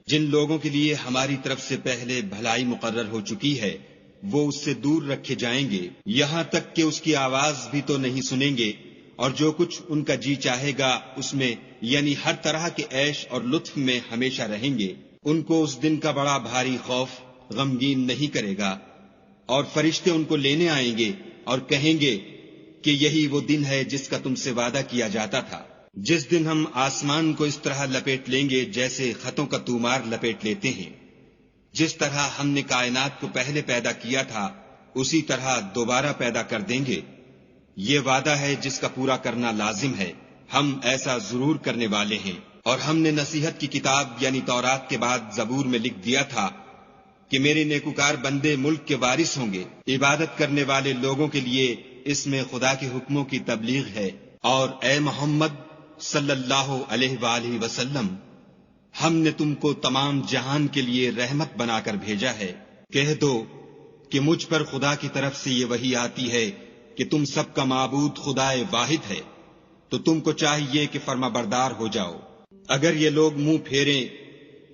جن لوگوں کے لیے ہماری طرف سے پہلے بھلائی مقرر ہو چکی ہے وہ اس سے دور رکھے جائیں گے، یہاں تک کہ اس کی آواز بھی تو نہیں سنیں گے، اور جو کچھ ان کا جی چاہے گا اس میں یعنی ہر طرح کے عیش اور لطف میں ہمیشہ رہیں گے۔ ان کو اس دن کا بڑا بھاری خوف غمگین نہیں کرے گا، اور فرشتے ان کو لینے آئیں گے اور کہیں گے کہ یہی وہ دن ہے جس کا تم سے وعدہ کیا جاتا تھا، جس دن ہم آسمان کو اس طرح لپیٹ لیں گے جیسے خطوں کا تومار لپیٹ لیتے ہیں۔ جس طرح ہم نے کائنات کو پہلے پیدا کیا تھا اسی طرح دوبارہ پیدا کر دیں گے۔ یہ وعدہ ہے جس کا پورا کرنا لازم ہے، ہم ایسا ضرور کرنے والے ہیں۔ اور ہم نے نصیحت کی کتاب یعنی تورات کے بعد زبور میں لکھ دیا تھا کہ میرے نیکوکار بندے ملک کے وارث ہوں گے۔ عبادت کرنے والے لوگوں کے لیے اس میں خدا کے حکموں کی تبلیغ ہے۔ اور اے محمد صلی اللہ علیہ وآلہ وسلم، ہم نے تم کو تمام جہان کے لیے رحمت بنا کر بھیجا ہے۔ کہہ دو کہ مجھ پر خدا کی طرف سے یہ وحی آتی ہے کہ تم سب کا معبود خدائے واحد ہے، تو تم کو چاہیے کہ فرما بردار ہو جاؤ۔ اگر یہ لوگ منہ پھیریں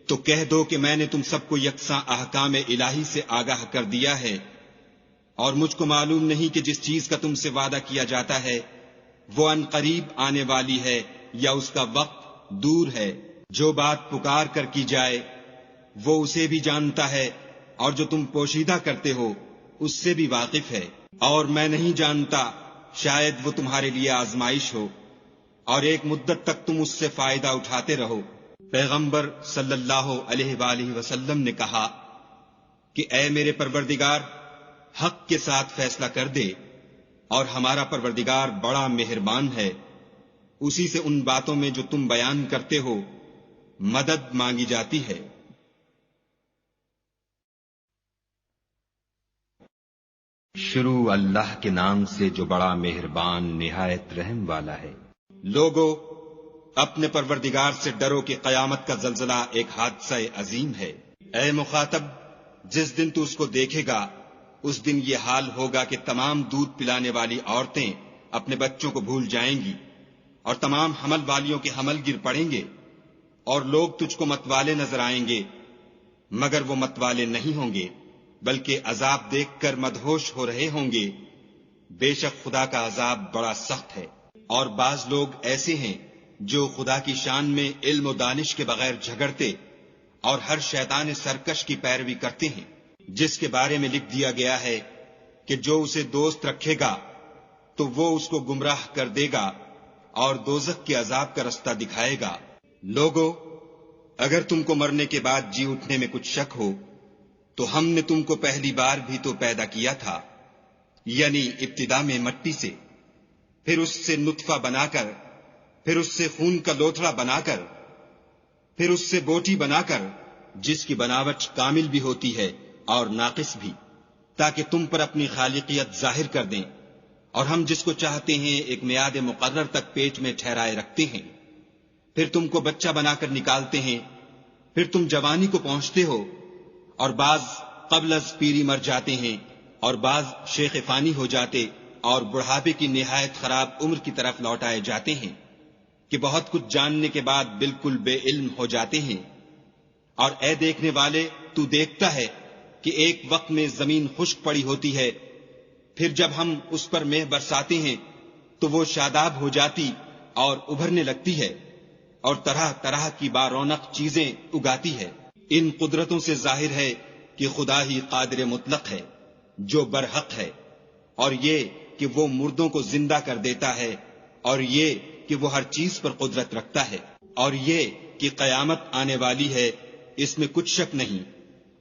تو کہہ دو کہ میں نے تم سب کو یکساں احکام الہی سے آگاہ کر دیا ہے، اور مجھ کو معلوم نہیں کہ جس چیز کا تم سے وعدہ کیا جاتا ہے وہ ان قریب آنے والی ہے یا اس کا وقت دور ہے۔ جو بات پکار کر کی جائے وہ اسے بھی جانتا ہے، اور جو تم پوشیدہ کرتے ہو اس سے بھی واقف ہے۔ اور میں نہیں جانتا، شاید وہ تمہارے لیے آزمائش ہو، اور ایک مدت تک تم اس سے فائدہ اٹھاتے رہو۔ پیغمبر صلی اللہ علیہ وآلہ وسلم نے کہا کہ اے میرے پروردگار، حق کے ساتھ فیصلہ کر دے، اور ہمارا پروردگار بڑا مہربان ہے، اسی سے ان باتوں میں جو تم بیان کرتے ہو مدد مانگی جاتی ہے۔ شروع اللہ کے نام سے جو بڑا مہربان نہایت رحم والا ہے۔ لوگو، اپنے پروردگار سے ڈرو کہ قیامت کا زلزلہ ایک حادثہ عظیم ہے۔ اے مخاطب، جس دن تو اس کو دیکھے گا اس دن یہ حال ہوگا کہ تمام دودھ پلانے والی عورتیں اپنے بچوں کو بھول جائیں گی، اور تمام حمل والیوں کے حمل گر پڑیں گے، اور لوگ تجھ کو متوالے نظر آئیں گے، مگر وہ متوالے نہیں ہوں گے، بلکہ عذاب دیکھ کر مدہوش ہو رہے ہوں گے۔ بے شک خدا کا عذاب بڑا سخت ہے۔ اور بعض لوگ ایسے ہیں جو خدا کی شان میں علم و دانش کے بغیر جھگڑتے اور ہر شیطان سرکش کی پیروی کرتے ہیں، جس کے بارے میں لکھ دیا گیا ہے کہ جو اسے دوست رکھے گا تو وہ اس کو گمراہ کر دے گا اور دوزخ کے عذاب کا رستہ دکھائے گا۔ لوگو، اگر تم کو مرنے کے بعد جی اٹھنے میں کچھ شک ہو تو ہم نے تم کو پہلی بار بھی تو پیدا کیا تھا، یعنی ابتدا میں مٹی سے، پھر اس سے نطفہ بنا کر، پھر اس سے خون کا لوتھڑا بنا کر، پھر اس سے بوٹی بنا کر، جس کی بناوٹ کامل بھی ہوتی ہے اور ناقص بھی، تاکہ تم پر اپنی خالقیت ظاہر کر دیں۔ اور ہم جس کو چاہتے ہیں ایک میعاد مقرر تک پیٹ میں ٹھہرائے رکھتے ہیں، پھر تم کو بچہ بنا کر نکالتے ہیں، پھر تم جوانی کو پہنچتے ہو، اور بعض قبل از پیری مر جاتے ہیں، اور بعض شیخ فانی ہو جاتے اور بڑھاپے کی نہایت خراب عمر کی طرف لوٹائے جاتے ہیں کہ بہت کچھ جاننے کے بعد بالکل بے علم ہو جاتے ہیں۔ اور اے دیکھنے والے، تو دیکھتا ہے کہ ایک وقت میں زمین خشک پڑی ہوتی ہے، پھر جب ہم اس پر مہ برساتے ہیں تو وہ شاداب ہو جاتی اور ابھرنے لگتی ہے، اور طرح طرح کی بارونق چیزیں اگاتی ہے۔ ان قدرتوں سے ظاہر ہے کہ خدا ہی قادر مطلق ہے جو برحق ہے، اور یہ کہ وہ مردوں کو زندہ کر دیتا ہے، اور یہ کہ وہ ہر چیز پر قدرت رکھتا ہے، اور یہ کہ قیامت آنے والی ہے، اس میں کچھ شک نہیں،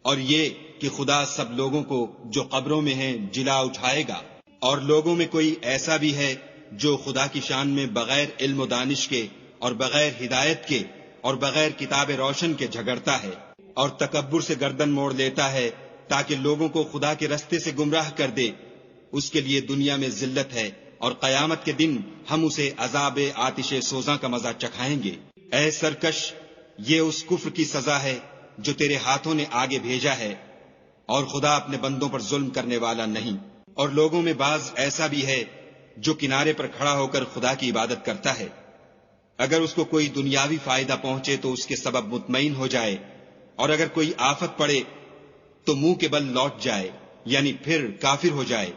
اور یہ کہ خدا سب لوگوں کو جو قبروں میں ہیں جلا اٹھائے گا۔ اور لوگوں میں کوئی ایسا بھی ہے جو خدا کی شان میں بغیر علم و دانش کے اور بغیر ہدایت کے اور بغیر کتاب روشن کے جھگڑتا ہے اور تکبر سے گردن موڑ لیتا ہے تاکہ لوگوں کو خدا کے رستے سے گمراہ کر دے، اس کے لیے دنیا میں ذلت ہے، اور قیامت کے دن ہم اسے عذاب آتش سوزاں کا مزہ چکھائیں گے۔ اے سرکش، یہ اس کفر کی سزا ہے جو تیرے ہاتھوں نے آگے بھیجا ہے، اور خدا اپنے بندوں پر ظلم کرنے والا نہیں۔ اور لوگوں میں بعض ایسا بھی ہے جو کنارے پر کھڑا ہو کر خدا کی عبادت کرتا ہے، اگر اس کو کوئی دنیاوی فائدہ پہنچے تو اس کے سبب مطمئن ہو جائے، اور اگر کوئی آفت پڑے تو منہ کے بل لوٹ جائے، یعنی پھر کافر ہو جائے۔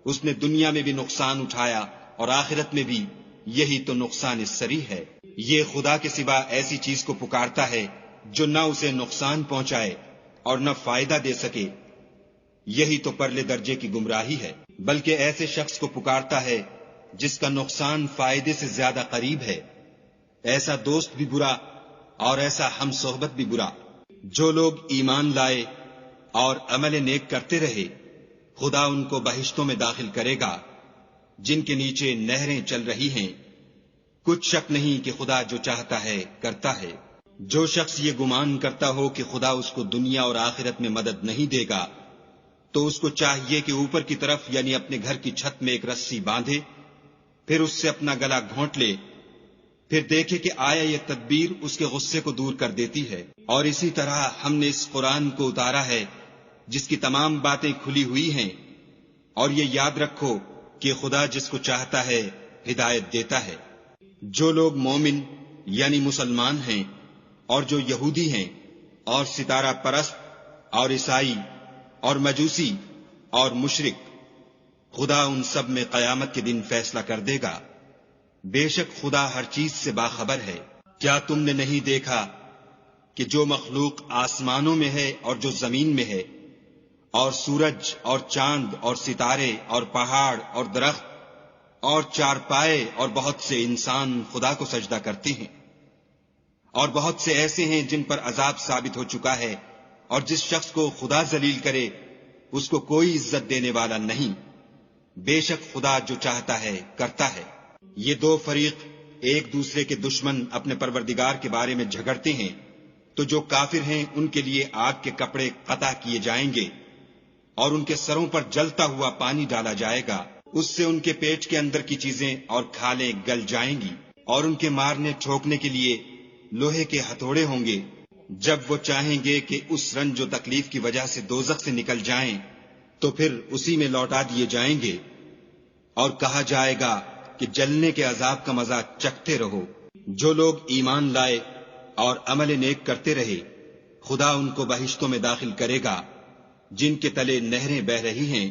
اس نے دنیا میں بھی نقصان اٹھایا اور آخرت میں بھی، یہی تو نقصان سری ہے۔ یہ خدا کے سوا ایسی چیز کو پکارتا ہے جو نہ اسے نقصان پہنچائے اور نہ فائدہ دے سکے، یہی تو پرلے درجے کی گمراہی ہے۔ بلکہ ایسے شخص کو پکارتا ہے جس کا نقصان فائدے سے زیادہ قریب ہے، ایسا دوست بھی برا اور ایسا ہم صحبت بھی برا۔ جو لوگ ایمان لائے اور عمل نیک کرتے رہے، خدا ان کو بہشتوں میں داخل کرے گا جن کے نیچے نہریں چل رہی ہیں۔ کچھ شک نہیں کہ خدا جو چاہتا ہے کرتا ہے۔ جو شخص یہ گمان کرتا ہو کہ خدا اس کو دنیا اور آخرت میں مدد نہیں دے گا، تو اس کو چاہیے کہ اوپر کی طرف یعنی اپنے گھر کی چھت میں ایک رسی باندھے، پھر اس سے اپنا گلا گھونٹ لے، پھر دیکھے کہ آیا یہ تدبیر اس کے غصے کو دور کر دیتی ہے۔ اور اسی طرح ہم نے اس قرآن کو اتارا ہے جس کی تمام باتیں کھلی ہوئی ہیں، اور یہ یاد رکھو کہ خدا جس کو چاہتا ہے ہدایت دیتا ہے۔ جو لوگ مومن یعنی مسلمان ہیں اور جو یہودی ہیں اور ستارہ پرست اور عیسائی اور مجوسی اور مشرک، خدا ان سب میں قیامت کے دن فیصلہ کر دے گا۔ بے شک خدا ہر چیز سے باخبر ہے۔ کیا تم نے نہیں دیکھا کہ جو مخلوق آسمانوں میں ہے اور جو زمین میں ہے، اور سورج اور چاند اور ستارے اور پہاڑ اور درخت اور چارپائے اور بہت سے انسان خدا کو سجدہ کرتے ہیں، اور بہت سے ایسے ہیں جن پر عذاب ثابت ہو چکا ہے، اور جس شخص کو خدا ذلیل کرے اس کو کوئی عزت دینے والا نہیں۔ بے شک خدا جو چاہتا ہے کرتا ہے۔ یہ دو فریق ایک دوسرے کے دشمن اپنے پروردگار کے بارے میں جھگڑتے ہیں، تو جو کافر ہیں ان کے لیے آگ کے کپڑے قطع کیے جائیں گے اور ان کے سروں پر جلتا ہوا پانی ڈالا جائے گا، اس سے ان کے پیٹ کے اندر کی چیزیں اور کھالیں گل جائیں گی، اور ان کے مارنے ٹھوکنے کے لیے لوہے کے ہتھوڑے ہوں گے۔ جب وہ چاہیں گے کہ اس رنج و تکلیف کی وجہ سے دوزخ سے نکل جائیں تو پھر اسی میں لوٹا دیے جائیں گے، اور کہا جائے گا کہ جلنے کے عذاب کا مزہ چکھتے رہو۔ جو لوگ ایمان لائے اور عمل نیک کرتے رہے، خدا ان کو بہشتوں میں داخل کرے گا جن کے تلے نہریں بہ رہی ہیں،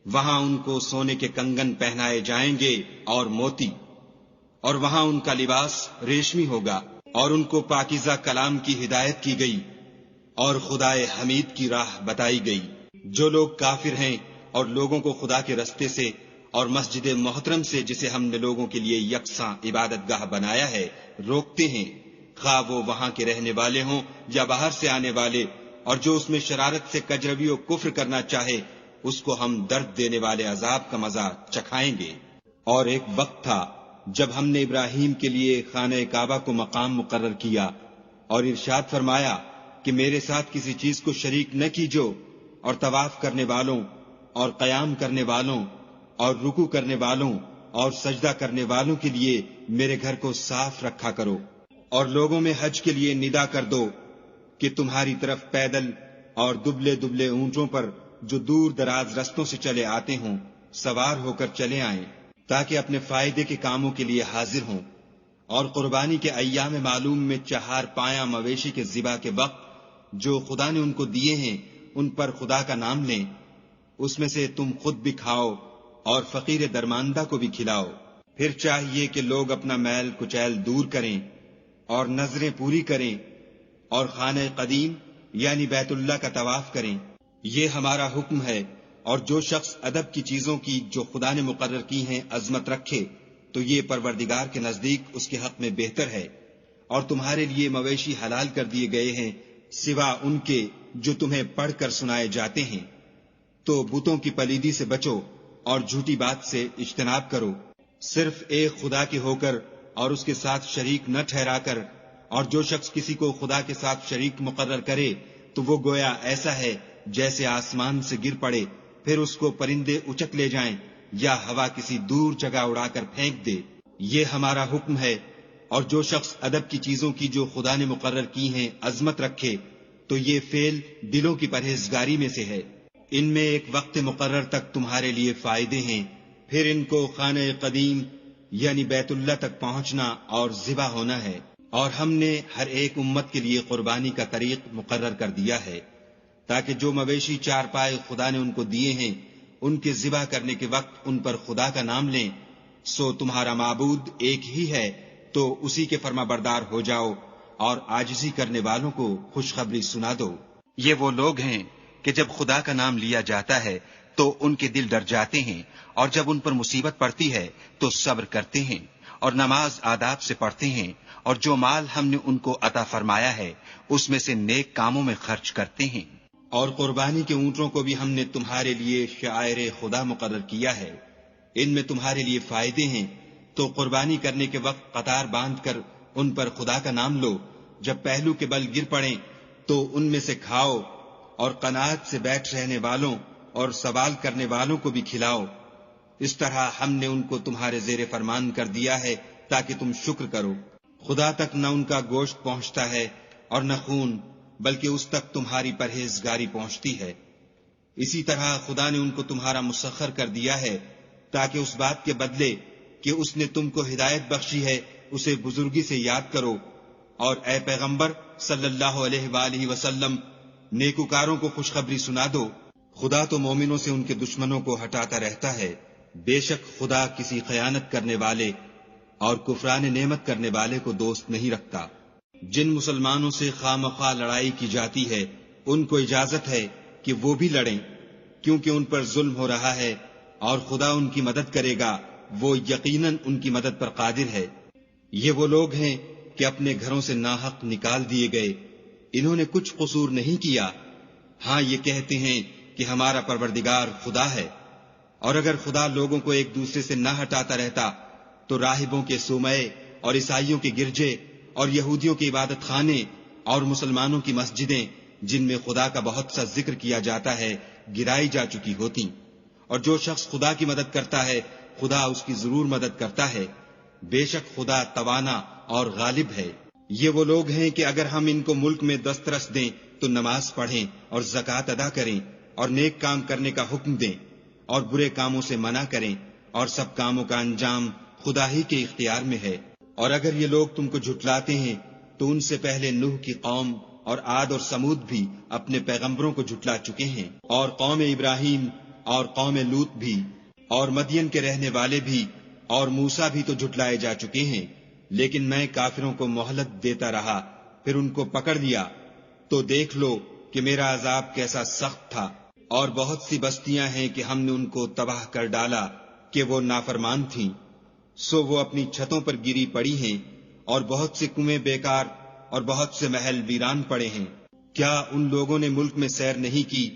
وہاں ان کو سونے کے کنگن پہنائے جائیں گے اور موتی، اور وہاں ان کا لباس ریشمی ہوگا، اور ان کو پاکیزہ کلام کی ہدایت کی گئی اور خدائے حمید کی راہ بتائی گئی۔ جو لوگ کافر ہیں اور لوگوں کو خدا کے رستے سے اور مسجد محترم سے جسے ہم نے لوگوں کے لیے یکساں عبادت گاہ بنایا ہے روکتے ہیں، خواہ وہ وہاں کے رہنے والے ہوں یا باہر سے آنے والے، اور جو اس میں شرارت سے کجروی و کفر کرنا چاہے اس کو ہم درد دینے والے عذاب کا مزہ چکھائیں گے۔ اور ایک وقت تھا جب ہم نے ابراہیم کے لیے خانہ کعبہ کو مقام مقرر کیا اور ارشاد فرمایا کہ میرے ساتھ کسی چیز کو شریک نہ کیجو، اور طواف کرنے والوں اور قیام کرنے والوں اور رکوع کرنے والوں اور سجدہ کرنے والوں کے لیے میرے گھر کو صاف رکھا کرو، اور لوگوں میں حج کے لیے ندا کر دو کہ تمہاری طرف پیدل اور دبلے دبلے اونٹوں پر جو دور دراز رستوں سے چلے آتے ہوں سوار ہو کر چلے آئیں، تاکہ اپنے فائدے کے کاموں کے لیے حاضر ہوں، اور قربانی کے ایام معلوم میں 4 پایہ مویشی کے ذبح کے وقت جو خدا نے ان کو دیے ہیں ان پر خدا کا نام لیں، اس میں سے تم خود بھی کھاؤ اور فقیر درماندہ کو بھی کھلاؤ۔ پھر چاہیے کہ لوگ اپنا میل کچیل دور کریں اور نظریں پوری کریں اور خانہ قدیم یعنی بیت اللہ کا طواف کریں۔ یہ ہمارا حکم ہے، اور جو شخص ادب کی چیزوں کی جو خدا نے مقرر کی ہیں عظمت رکھے تو یہ پروردگار کے نزدیک اس کے حق میں بہتر ہے۔ اور تمہارے لیے مویشی حلال کر دیے گئے ہیں سوا ان کے جو تمہیں پڑھ کر سنائے جاتے ہیں، تو بتوں کی پلیدی سے بچو اور جھوٹی بات سے اجتناب کرو، صرف ایک خدا کے ہو کر اور اس کے ساتھ شریک نہ ٹھہرا کر۔ اور جو شخص کسی کو خدا کے ساتھ شریک مقرر کرے تو وہ گویا ایسا ہے جیسے آسمان سے گر پڑے پھر اس کو پرندے اچک لے جائیں یا ہوا کسی دور جگہ اڑا کر پھینک دے۔ یہ ہمارا حکم ہے، اور جو شخص ادب کی چیزوں کی جو خدا نے مقرر کی ہیں عظمت رکھے تو یہ فعل دلوں کی پرہیزگاری میں سے ہے۔ ان میں ایک وقت مقرر تک تمہارے لیے فائدے ہیں، پھر ان کو خانہ قدیم یعنی بیت اللہ تک پہنچنا اور ذبح ہونا ہے۔ اور ہم نے ہر ایک امت کے لیے قربانی کا طریق مقرر کر دیا ہے، تاکہ جو مویشی 4 پائے خدا نے ان کو دیے ہیں ان کے ذبح کرنے کے وقت ان پر خدا کا نام لیں۔ سو تمہارا معبود ایک ہی ہے، تو اسی کے فرما بردار ہو جاؤ اور عاجزی کرنے والوں کو خوشخبری سنا دو۔ یہ وہ لوگ ہیں کہ جب خدا کا نام لیا جاتا ہے تو ان کے دل ڈر جاتے ہیں، اور جب ان پر مصیبت پڑتی ہے تو صبر کرتے ہیں اور نماز آداب سے پڑھتے ہیں، اور جو مال ہم نے ان کو عطا فرمایا ہے اس میں سے نیک کاموں میں خرچ کرتے ہیں۔ اور قربانی کے اونٹوں کو بھی ہم نے تمہارے لیے شعائر خدا مقرر کیا ہے، ان میں تمہارے لیے فائدے ہیں، تو قربانی کرنے کے وقت قطار باندھ کر ان پر خدا کا نام لو، جب پہلو کے بل گر پڑیں تو ان میں سے کھاؤ، اور قناعت سے بیٹھ رہنے والوں اور سوال کرنے والوں کو بھی کھلاؤ۔ اس طرح ہم نے ان کو تمہارے زیر فرمان کر دیا ہے تاکہ تم شکر کرو۔ خدا تک نہ ان کا گوشت پہنچتا ہے اور نہ خون، بلکہ اس تک تمہاری پرہیزگاری پہنچتی ہے۔ اسی طرح خدا نے ان کو تمہارا مسخر کر دیا ہے تاکہ اس بات کے بدلے کہ اس نے تم کو ہدایت بخشی ہے اسے بزرگی سے یاد کرو، اور اے پیغمبر صلی اللہ علیہ وآلہ وسلم نیکوکاروں کو خوشخبری سنا دو۔ خدا تو مومنوں سے ان کے دشمنوں کو ہٹاتا رہتا ہے، بے شک خدا کسی خیانت کرنے والے اور کفران نعمت کرنے والے کو دوست نہیں رکھتا۔ جن مسلمانوں سے خواہ مخواہ لڑائی کی جاتی ہے ان کو اجازت ہے کہ وہ بھی لڑیں، کیونکہ ان پر ظلم ہو رہا ہے، اور خدا ان کی مدد کرے گا، وہ یقیناً ان کی مدد پر قادر ہے۔ یہ وہ لوگ ہیں کہ اپنے گھروں سے ناحق نکال دیے گئے، انہوں نے کچھ قصور نہیں کیا، ہاں یہ کہتے ہیں کہ ہمارا پروردگار خدا ہے۔ اور اگر خدا لوگوں کو ایک دوسرے سے نہ ہٹاتا رہتا تو راہبوں کے صومعے اور عیسائیوں کے گرجے اور یہودیوں کے عبادت خانے اور مسلمانوں کی مسجدیں جن میں خدا کا بہت سا ذکر کیا جاتا ہے گرائی جا چکی ہوتی۔ اور جو شخص خدا کی مدد کرتا ہے خدا اس کی ضرور مدد کرتا ہے، بے شک خدا توانا اور غالب ہے۔ یہ وہ لوگ ہیں کہ اگر ہم ان کو ملک میں دسترس دیں تو نماز پڑھیں اور زکوٰۃ ادا کریں اور نیک کام کرنے کا حکم دیں اور برے کاموں سے منع کریں، اور سب کاموں کا انجام خدا ہی کے اختیار میں ہے۔ اور اگر یہ لوگ تم کو جھٹلاتے ہیں تو ان سے پہلے نوح کی قوم اور عاد اور سمود بھی اپنے پیغمبروں کو جھٹلا چکے ہیں، اور قوم ابراہیم اور قوم لوط بھی، اور مدین کے رہنے والے بھی، اور موسیٰ بھی تو جھٹلائے جا چکے ہیں، لیکن میں کافروں کو مہلت دیتا رہا، پھر ان کو پکڑ لیا، تو دیکھ لو کہ میرا عذاب کیسا سخت تھا۔ اور بہت سی بستیاں ہیں کہ ہم نے ان کو تباہ کر ڈالا کہ وہ نافرمان تھیں، سو وہ اپنی چھتوں پر گری پڑی ہیں، اور بہت سے کنویں بیکار اور بہت سے محل ویران پڑے ہیں۔ کیا ان لوگوں نے ملک میں سیر نہیں کی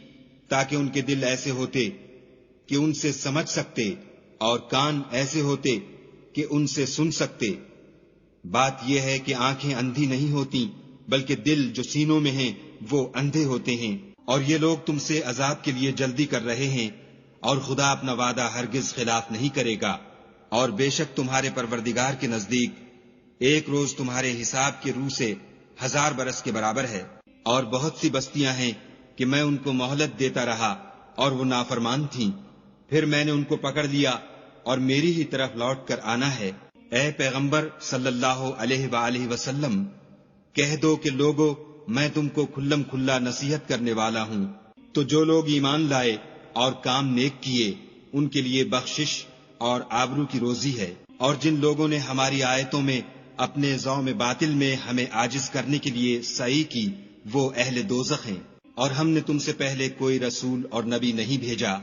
تاکہ ان کے دل ایسے ہوتے کہ ان سے سمجھ سکتے، اور کان ایسے ہوتے کہ ان سے سن سکتے؟ بات یہ ہے کہ آنکھیں اندھی نہیں ہوتی، بلکہ دل جو سینوں میں ہیں وہ اندھے ہوتے ہیں۔ اور یہ لوگ تم سے عذاب کے لیے جلدی کر رہے ہیں، اور خدا اپنا وعدہ ہرگز خلاف نہیں کرے گا۔ اور بے شک تمہارے پروردگار کے نزدیک ایک روز تمہارے حساب کی روح سے 1000 برس کے برابر ہے۔ اور بہت سی بستیاں ہیں کہ میں ان کو مہلت دیتا رہا اور وہ نافرمان تھیں، پھر میں نے ان کو پکڑ لیا اور میری ہی طرف لوٹ کر آنا ہے۔ اے پیغمبر صلی اللہ علیہ وآلہ وسلم کہہ دو کہ لوگو میں تم کو کھلم کھلا نصیحت کرنے والا ہوں، تو جو لوگ ایمان لائے اور کام نیک کیے ان کے لیے بخشش اور آبرو کی روزی ہے۔ اور جن لوگوں نے ہماری آیتوں میں اپنے ذوم باطل میں ہمیں عاجز کرنے کے لیے سعی کی وہ اہل دوزخ ہیں۔ اور ہم نے تم سے پہلے کوئی رسول اور نبی نہیں بھیجا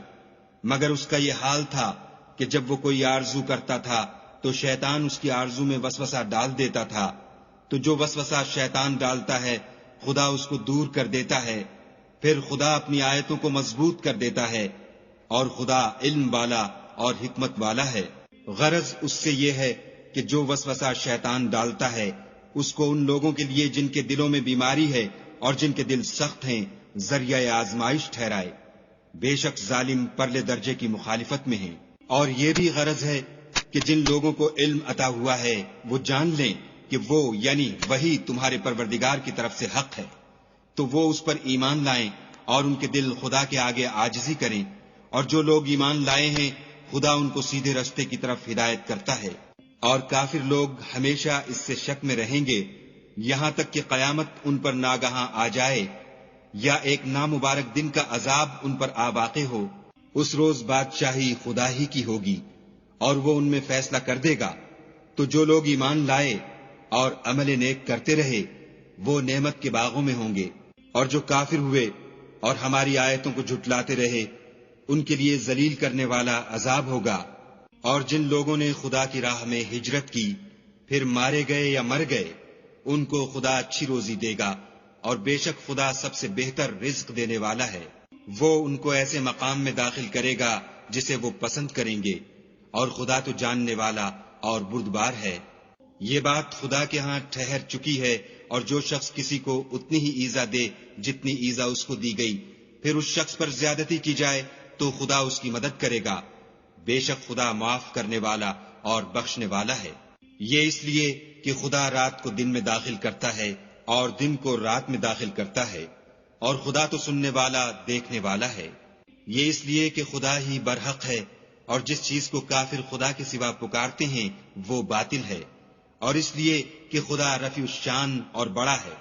مگر اس کا یہ حال تھا کہ جب وہ کوئی آرزو کرتا تھا تو شیطان اس کی آرزو میں وسوسہ ڈال دیتا تھا، تو جو وسوسہ شیطان ڈالتا ہے خدا اس کو دور کر دیتا ہے، پھر خدا اپنی آیتوں کو مضبوط کر دیتا ہے، اور خدا علم والا اور حکمت والا ہے۔ غرض اس سے یہ ہے کہ جو وسوسہ شیطان ڈالتا ہے اس کو ان لوگوں کے لیے جن کے دلوں میں بیماری ہے اور جن کے دل سخت ہیں ذریعہ آزمائش ٹھہرائے، بے شک ظالم پرلے درجے کی مخالفت میں ہیں۔ اور یہ بھی غرض ہے کہ جن لوگوں کو علم عطا ہوا ہے وہ جان لیں کہ وہ یعنی وہی تمہارے پروردگار کی طرف سے حق ہے، تو وہ اس پر ایمان لائیں اور ان کے دل خدا کے آگے عاجزی کریں، اور جو لوگ ایمان لائے ہیں خدا ان کو سیدھے رستے کی طرف ہدایت کرتا ہے۔ اور کافر لوگ ہمیشہ اس سے شک میں رہیں گے یہاں تک کہ قیامت ان پر ناگہاں آ جائے یا ایک نامبارک دن کا عذاب ان پر آ واقع ہو۔ اس روز بادشاہی خدا ہی کی ہوگی اور وہ ان میں فیصلہ کر دے گا۔ تو جو لوگ ایمان لائے اور عمل نیک کرتے رہے وہ نعمت کے باغوں میں ہوں گے، اور جو کافر ہوئے اور ہماری آیتوں کو جھٹلاتے رہے ان کے لیے ذلیل کرنے والا عذاب ہوگا۔ اور جن لوگوں نے خدا کی راہ میں ہجرت کی پھر مارے گئے یا مر گئے ان کو خدا اچھی روزی دے گا، اور بے شک خدا سب سے بہتر رزق دینے والا ہے۔ وہ ان کو ایسے مقام میں داخل کرے گا جسے وہ پسند کریں گے، اور خدا تو جاننے والا اور بردبار ہے۔ یہ بات خدا کے ہاں ٹھہر چکی ہے، اور جو شخص کسی کو اتنی ہی ایذا دے جتنی ایذا اس کو دی گئی، پھر اس شخص پر زیادتی کی جائے تو خدا اس کی مدد کرے گا۔ بے شک خدا معاف کرنے والا اور بخشنے والا ہے۔ یہ اس لیے کہ خدا رات کو دن میں داخل کرتا ہے اور دن کو رات میں داخل کرتا ہے، اور خدا تو سننے والا دیکھنے والا ہے۔ یہ اس لیے کہ خدا ہی برحق ہے، اور جس چیز کو کافر خدا کے سوا پکارتے ہیں وہ باطل ہے، اور اس لیے کہ خدا رفیع الشان اور بڑا ہے۔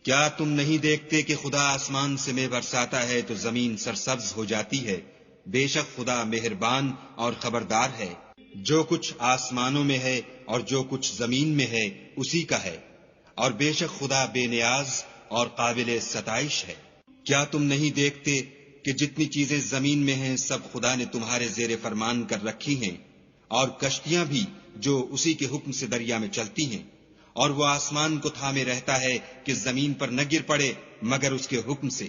کیا تم نہیں دیکھتے کہ خدا آسمان سے مے برساتا ہے تو زمین سرسبز ہو جاتی ہے؟ بے شک خدا مہربان اور خبردار ہے۔ جو کچھ آسمانوں میں ہے اور جو کچھ زمین میں ہے اسی کا ہے، اور بے شک خدا بے نیاز اور قابل ستائش ہے۔ کیا تم نہیں دیکھتے کہ جتنی چیزیں زمین میں ہیں سب خدا نے تمہارے زیر فرمان کر رکھی ہیں، اور کشتیاں بھی جو اسی کے حکم سے دریا میں چلتی ہیں، اور وہ آسمان کو تھامے رہتا ہے کہ زمین پر نہ گر پڑے مگر اس کے حکم سے۔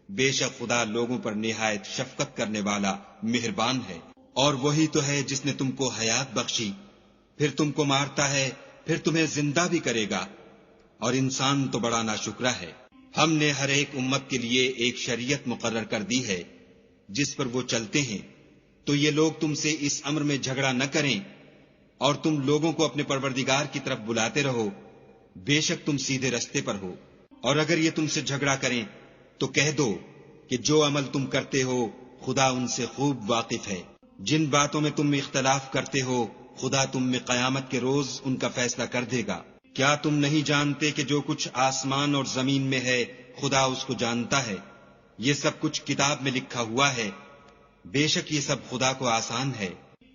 بے شک خدا لوگوں پر نہایت شفقت کرنے والا مہربان ہے۔ اور وہی تو ہے جس نے تم کو حیات بخشی، پھر تم کو مارتا ہے، پھر تمہیں زندہ بھی کرے گا، اور انسان تو بڑا ناشکرا ہے۔ ہم نے ہر ایک امت کے لیے ایک شریعت مقرر کر دی ہے جس پر وہ چلتے ہیں، تو یہ لوگ تم سے اس امر میں جھگڑا نہ کریں، اور تم لوگوں کو اپنے پروردگار کی طرف بلاتے رہو، بے شک تم سیدھے رستے پر ہو۔ اور اگر یہ تم سے جھگڑا کریں تو کہہ دو کہ جو عمل تم کرتے ہو خدا ان سے خوب واقف ہے۔ جن باتوں میں تم اختلاف کرتے ہو خدا تم میں قیامت کے روز ان کا فیصلہ کر دے گا۔ کیا تم نہیں جانتے کہ جو کچھ آسمان اور زمین میں ہے خدا اس کو جانتا ہے؟ یہ سب کچھ کتاب میں لکھا ہوا ہے۔ بے شک یہ سب خدا کو آسان ہے۔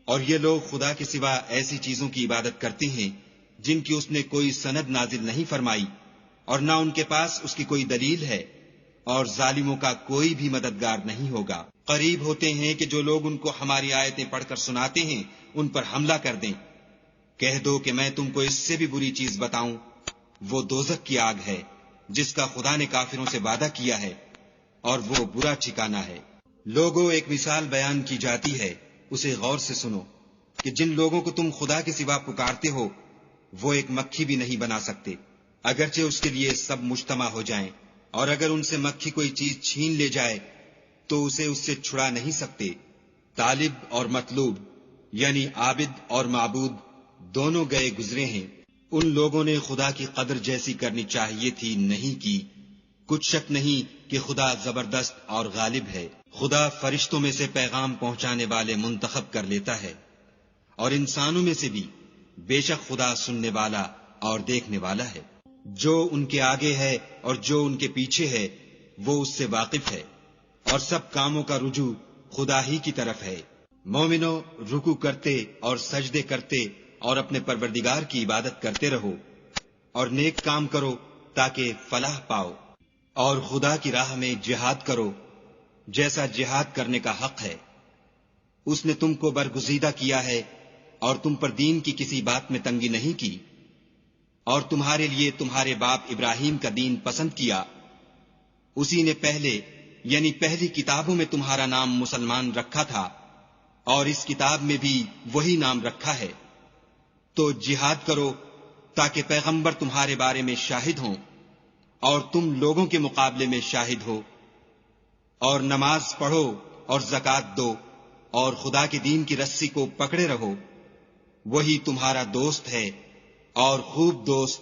اور یہ لوگ خدا کے سوا ایسی چیزوں کی عبادت کرتے ہیں جن کی اس نے کوئی سند نازل نہیں فرمائی، اور نہ ان کے پاس اس کی کوئی دلیل ہے، اور ظالموں کا کوئی بھی مددگار نہیں ہوگا۔ قریب ہوتے ہیں کہ جو لوگ ان کو ہماری آیتیں پڑھ کر سناتے ہیں ان پر حملہ کر دیں۔ کہہ دو کہ میں تم کو اس سے بھی بری چیز بتاؤں، وہ دوزخ کی آگ ہے جس کا خدا نے کافروں سے وعدہ کیا ہے، اور وہ برا ٹھکانہ ہے۔ لوگوں، ایک مثال بیان کی جاتی ہے، اسے غور سے سنو کہ جن لوگوں کو تم خدا کے سوا پکارتے ہو وہ ایک مکھی بھی نہیں بنا سکتے، اگرچہ اس کے لیے سب مجتمع ہو جائیں، اور اگر ان سے مکھی کوئی چیز چھین لے جائے تو اسے اس سے چھڑا نہیں سکتے۔ طالب اور مطلوب یعنی عابد اور معبود دونوں گئے گزرے ہیں۔ ان لوگوں نے خدا کی قدر جیسی کرنی چاہیے تھی نہیں کی۔ کچھ شک نہیں کہ خدا زبردست اور غالب ہے۔ خدا فرشتوں میں سے پیغام پہنچانے والے منتخب کر لیتا ہے، اور انسانوں میں سے بھی، بے شک خدا سننے والا اور دیکھنے والا ہے۔ جو ان کے آگے ہے اور جو ان کے پیچھے ہے وہ اس سے واقف ہے، اور سب کاموں کا رجوع خدا ہی کی طرف ہے۔ مومنو، رکوع کرتے اور سجدے کرتے اور اپنے پروردگار کی عبادت کرتے رہو، اور نیک کام کرو تاکہ فلاح پاؤ، اور خدا کی راہ میں جہاد کرو جیسا جہاد کرنے کا حق ہے۔ اس نے تم کو برگزیدہ کیا ہے اور تم پر دین کی کسی بات میں تنگی نہیں کی، اور تمہارے لیے تمہارے باپ ابراہیم کا دین پسند کیا۔ اسی نے پہلے یعنی پہلی کتابوں میں تمہارا نام مسلمان رکھا تھا، اور اس کتاب میں بھی وہی نام رکھا ہے۔ تو جہاد کرو تاکہ پیغمبر تمہارے بارے میں شاہد ہوں اور تم لوگوں کے مقابلے میں شاہد ہو، اور نماز پڑھو اور زکوٰۃ دو، اور خدا کے دین کی رسی کو پکڑے رہو، وہی تمہارا دوست ہے اور خوب دوست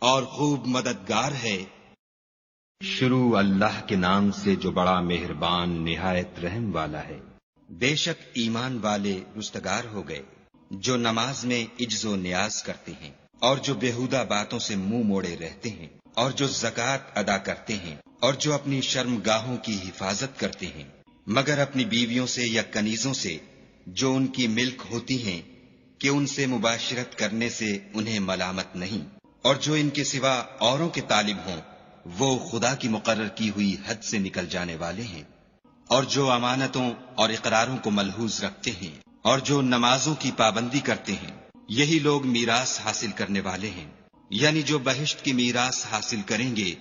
اور خوب مددگار ہے۔ شروع اللہ کے نام سے جو بڑا مہربان نہایت رحم والا ہے۔ بے شک ایمان والے رستگار ہو گئے جو نماز میں عجز و نیاز کرتے ہیں، اور جو بیہودہ باتوں سے منہ موڑے رہتے ہیں، اور جو زکوٰۃ ادا کرتے ہیں، اور جو اپنی شرم گاہوں کی حفاظت کرتے ہیں، مگر اپنی بیویوں سے یا کنیزوں سے جو ان کی ملک ہوتی ہیں کہ ان سے مباشرت کرنے سے انہیں ملامت نہیں، اور جو ان کے سوا اوروں کے طالب ہوں وہ خدا کی مقرر کی ہوئی حد سے نکل جانے والے ہیں، اور جو امانتوں اور اقراروں کو ملحوظ رکھتے ہیں اور جو نمازوں کی پابندی کرتے ہیں، یہی لوگ میراث حاصل کرنے والے ہیں، یعنی جو بہشت کی میراث حاصل کریں گے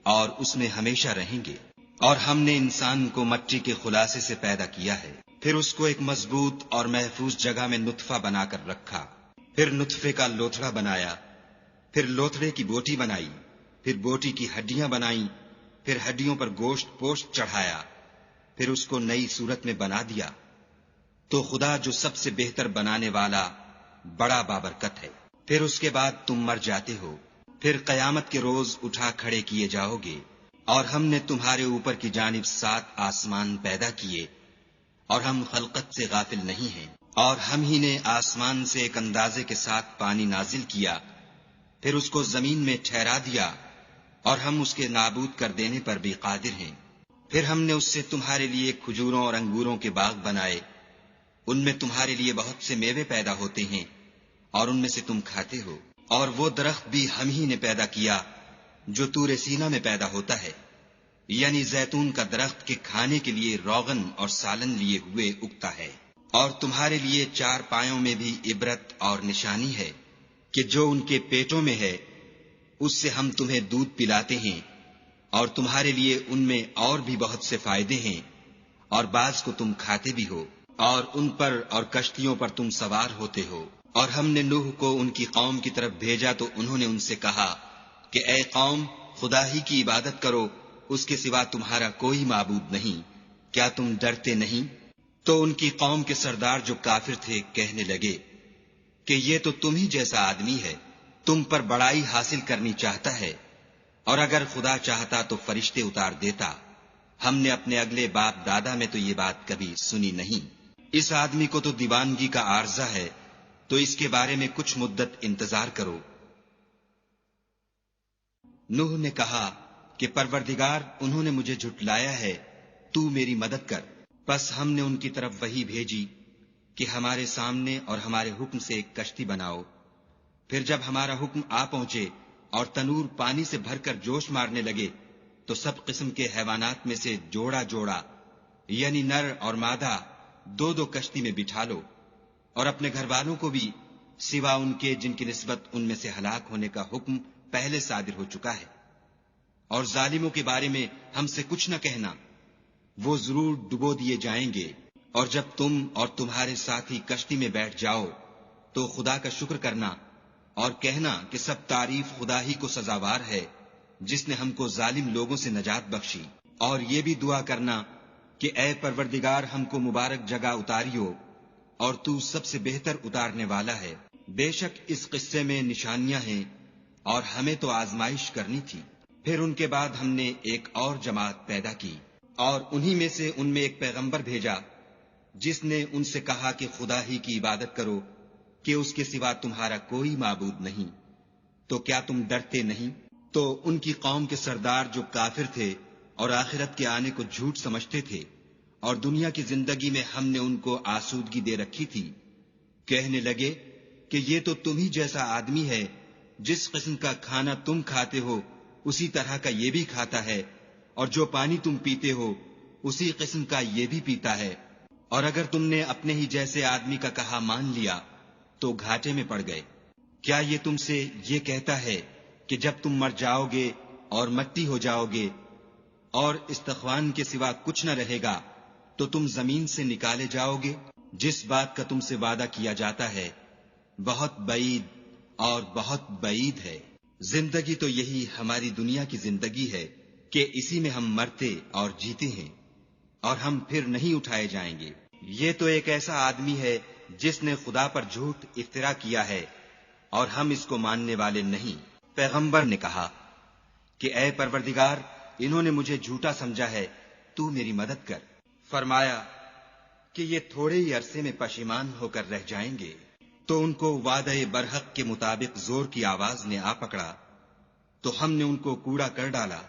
اور اس میں ہمیشہ رہیں گے۔ اور ہم نے انسان کو مٹی کے خلاصے سے پیدا کیا ہے، پھر اس کو ایک مضبوط اور محفوظ جگہ میں نطفہ بنا کر رکھا، پھر نطفے کا لوتھڑا بنایا، پھر لوتھڑے کی بوٹی بنائی، پھر بوٹی کی ہڈیاں بنائیں، پھر ہڈیوں پر گوشت پوشت چڑھایا، پھر اس کو نئی صورت میں بنا دیا۔ تو خدا جو سب سے بہتر بنانے والا بڑا بابرکت ہے۔ پھر اس کے بعد تم مر جاتے ہو، پھر قیامت کے روز اٹھا کھڑے کیے جاؤ گے، اور ہم نے تمہارے اوپر کی جانب 7 آسمان پیدا کیے، اور ہم خلقت سے غافل نہیں ہیں، اور ہم ہی نے آسمان سے ایک اندازے کے ساتھ پانی نازل کیا، پھر اس کو زمین میں ٹھہرا دیا، اور ہم اس کے نابود کر دینے پر بھی قادر ہیں۔ پھر ہم نے اس سے تمہارے لیے کھجوروں اور انگوروں کے باغ بنائے، ان میں تمہارے لیے بہت سے میوے پیدا ہوتے ہیں، اور ان میں سے تم کھاتے ہو۔ اور وہ درخت بھی ہم ہی نے پیدا کیا جو طور سینا میں پیدا ہوتا ہے، یعنی زیتون کا درخت کے کھانے کے لیے روغن اور سالن لیے ہوئے اگتا ہے۔ اور تمہارے لیے 4 پایوں میں بھی عبرت اور نشانی ہے کہ جو ان کے پیٹوں میں ہے اس سے ہم تمہیں دودھ پلاتے ہیں، اور تمہارے لیے ان میں اور بھی بہت سے فائدے ہیں، اور بعض کو تم کھاتے بھی ہو، اور ان پر اور کشتیوں پر تم سوار ہوتے ہو۔ اور ہم نے نوح کو ان کی قوم کی طرف بھیجا تو انہوں نے ان سے کہا کہ اے قوم، خدا ہی کی عبادت کرو، اس کے سوا تمہارا کوئی معبود نہیں، کیا تم ڈرتے نہیں؟ تو ان کی قوم کے سردار جو کافر تھے کہنے لگے کہ یہ تو تم ہی جیسا آدمی ہے، تم پر بڑائی حاصل کرنی چاہتا ہے، اور اگر خدا چاہتا تو فرشتے اتار دیتا، ہم نے اپنے اگلے باپ دادا میں تو یہ بات کبھی سنی نہیں۔ اس آدمی کو تو دیوانگی کا عارضہ ہے، تو اس کے بارے میں کچھ مدت انتظار کرو۔ نوح نے کہا کہ پروردگار، انہوں نے مجھے جھٹلایا ہے، تو میری مدد کر۔ پس ہم نے ان کی طرف وحی بھیجی کہ ہمارے سامنے اور ہمارے حکم سے ایک کشتی بناؤ۔ پھر جب ہمارا حکم آ پہنچے اور تنور پانی سے بھر کر جوش مارنے لگے تو سب قسم کے حیوانات میں سے جوڑا جوڑا، یعنی نر اور مادہ، 2 کشتی میں بٹھا لو، اور اپنے گھر والوں کو بھی، سوا ان کے جن کی نسبت ان میں سے ہلاک ہونے کا حکم پہلے صادر ہو چکا ہے۔ اور ظالموں کے بارے میں ہم سے کچھ نہ کہنا، وہ ضرور ڈبو دیے جائیں گے۔ اور جب تم اور تمہارے ساتھی کشتی میں بیٹھ جاؤ تو خدا کا شکر کرنا اور کہنا کہ سب تعریف خدا ہی کو سزاوار ہے جس نے ہم کو ظالم لوگوں سے نجات بخشی۔ اور یہ بھی دعا کرنا کہ اے پروردگار، ہم کو مبارک جگہ اتاریو، اور تو سب سے بہتر اتارنے والا ہے۔ بے شک اس قصے میں نشانیاں ہیں، اور ہمیں تو آزمائش کرنی تھی۔ پھر ان کے بعد ہم نے ایک اور جماعت پیدا کی، اور انہی میں سے ان میں ایک پیغمبر بھیجا جس نے ان سے کہا کہ خدا ہی کی عبادت کرو، کہ اس کے سوا تمہارا کوئی معبود نہیں، تو کیا تم ڈرتے نہیں؟ تو ان کی قوم کے سردار جو کافر تھے اور آخرت کے آنے کو جھوٹ سمجھتے تھے، اور دنیا کی زندگی میں ہم نے ان کو آسودگی دے رکھی تھی، کہنے لگے کہ یہ تو تم ہی جیسا آدمی ہے، جس قسم کا کھانا تم کھاتے ہو اسی طرح کا یہ بھی کھاتا ہے، اور جو پانی تم پیتے ہو اسی قسم کا یہ بھی پیتا ہے، اور اگر تم نے اپنے ہی جیسے آدمی کا کہا مان لیا تو گھاٹے میں پڑ گئے۔ کیا یہ تم سے یہ کہتا ہے کہ جب تم مر جاؤ گے اور مٹی ہو جاؤ گے اور استخوان کے سوا کچھ نہ رہے گا تو تم زمین سے نکالے جاؤ گے؟ جس بات کا تم سے وعدہ کیا جاتا ہے بہت بعید اور بہت بعید ہے۔ زندگی تو یہی ہماری دنیا کی زندگی ہے کہ اسی میں ہم مرتے اور جیتے ہیں، اور ہم پھر نہیں اٹھائے جائیں گے۔ یہ تو ایک ایسا آدمی ہے جس نے خدا پر جھوٹ افترا کیا ہے، اور ہم اس کو ماننے والے نہیں۔ پیغمبر نے کہا کہ اے پروردگار، انہوں نے مجھے جھوٹا سمجھا ہے، تو میری مدد کر۔ فرمایا کہ یہ تھوڑے ہی عرصے میں پشیمان ہو کر رہ جائیں گے۔ تو ان کو وعدہ برحق کے مطابق زور کی آواز نے آ پکڑا تو ہم نے ان کو کوڑا کر ڈالا،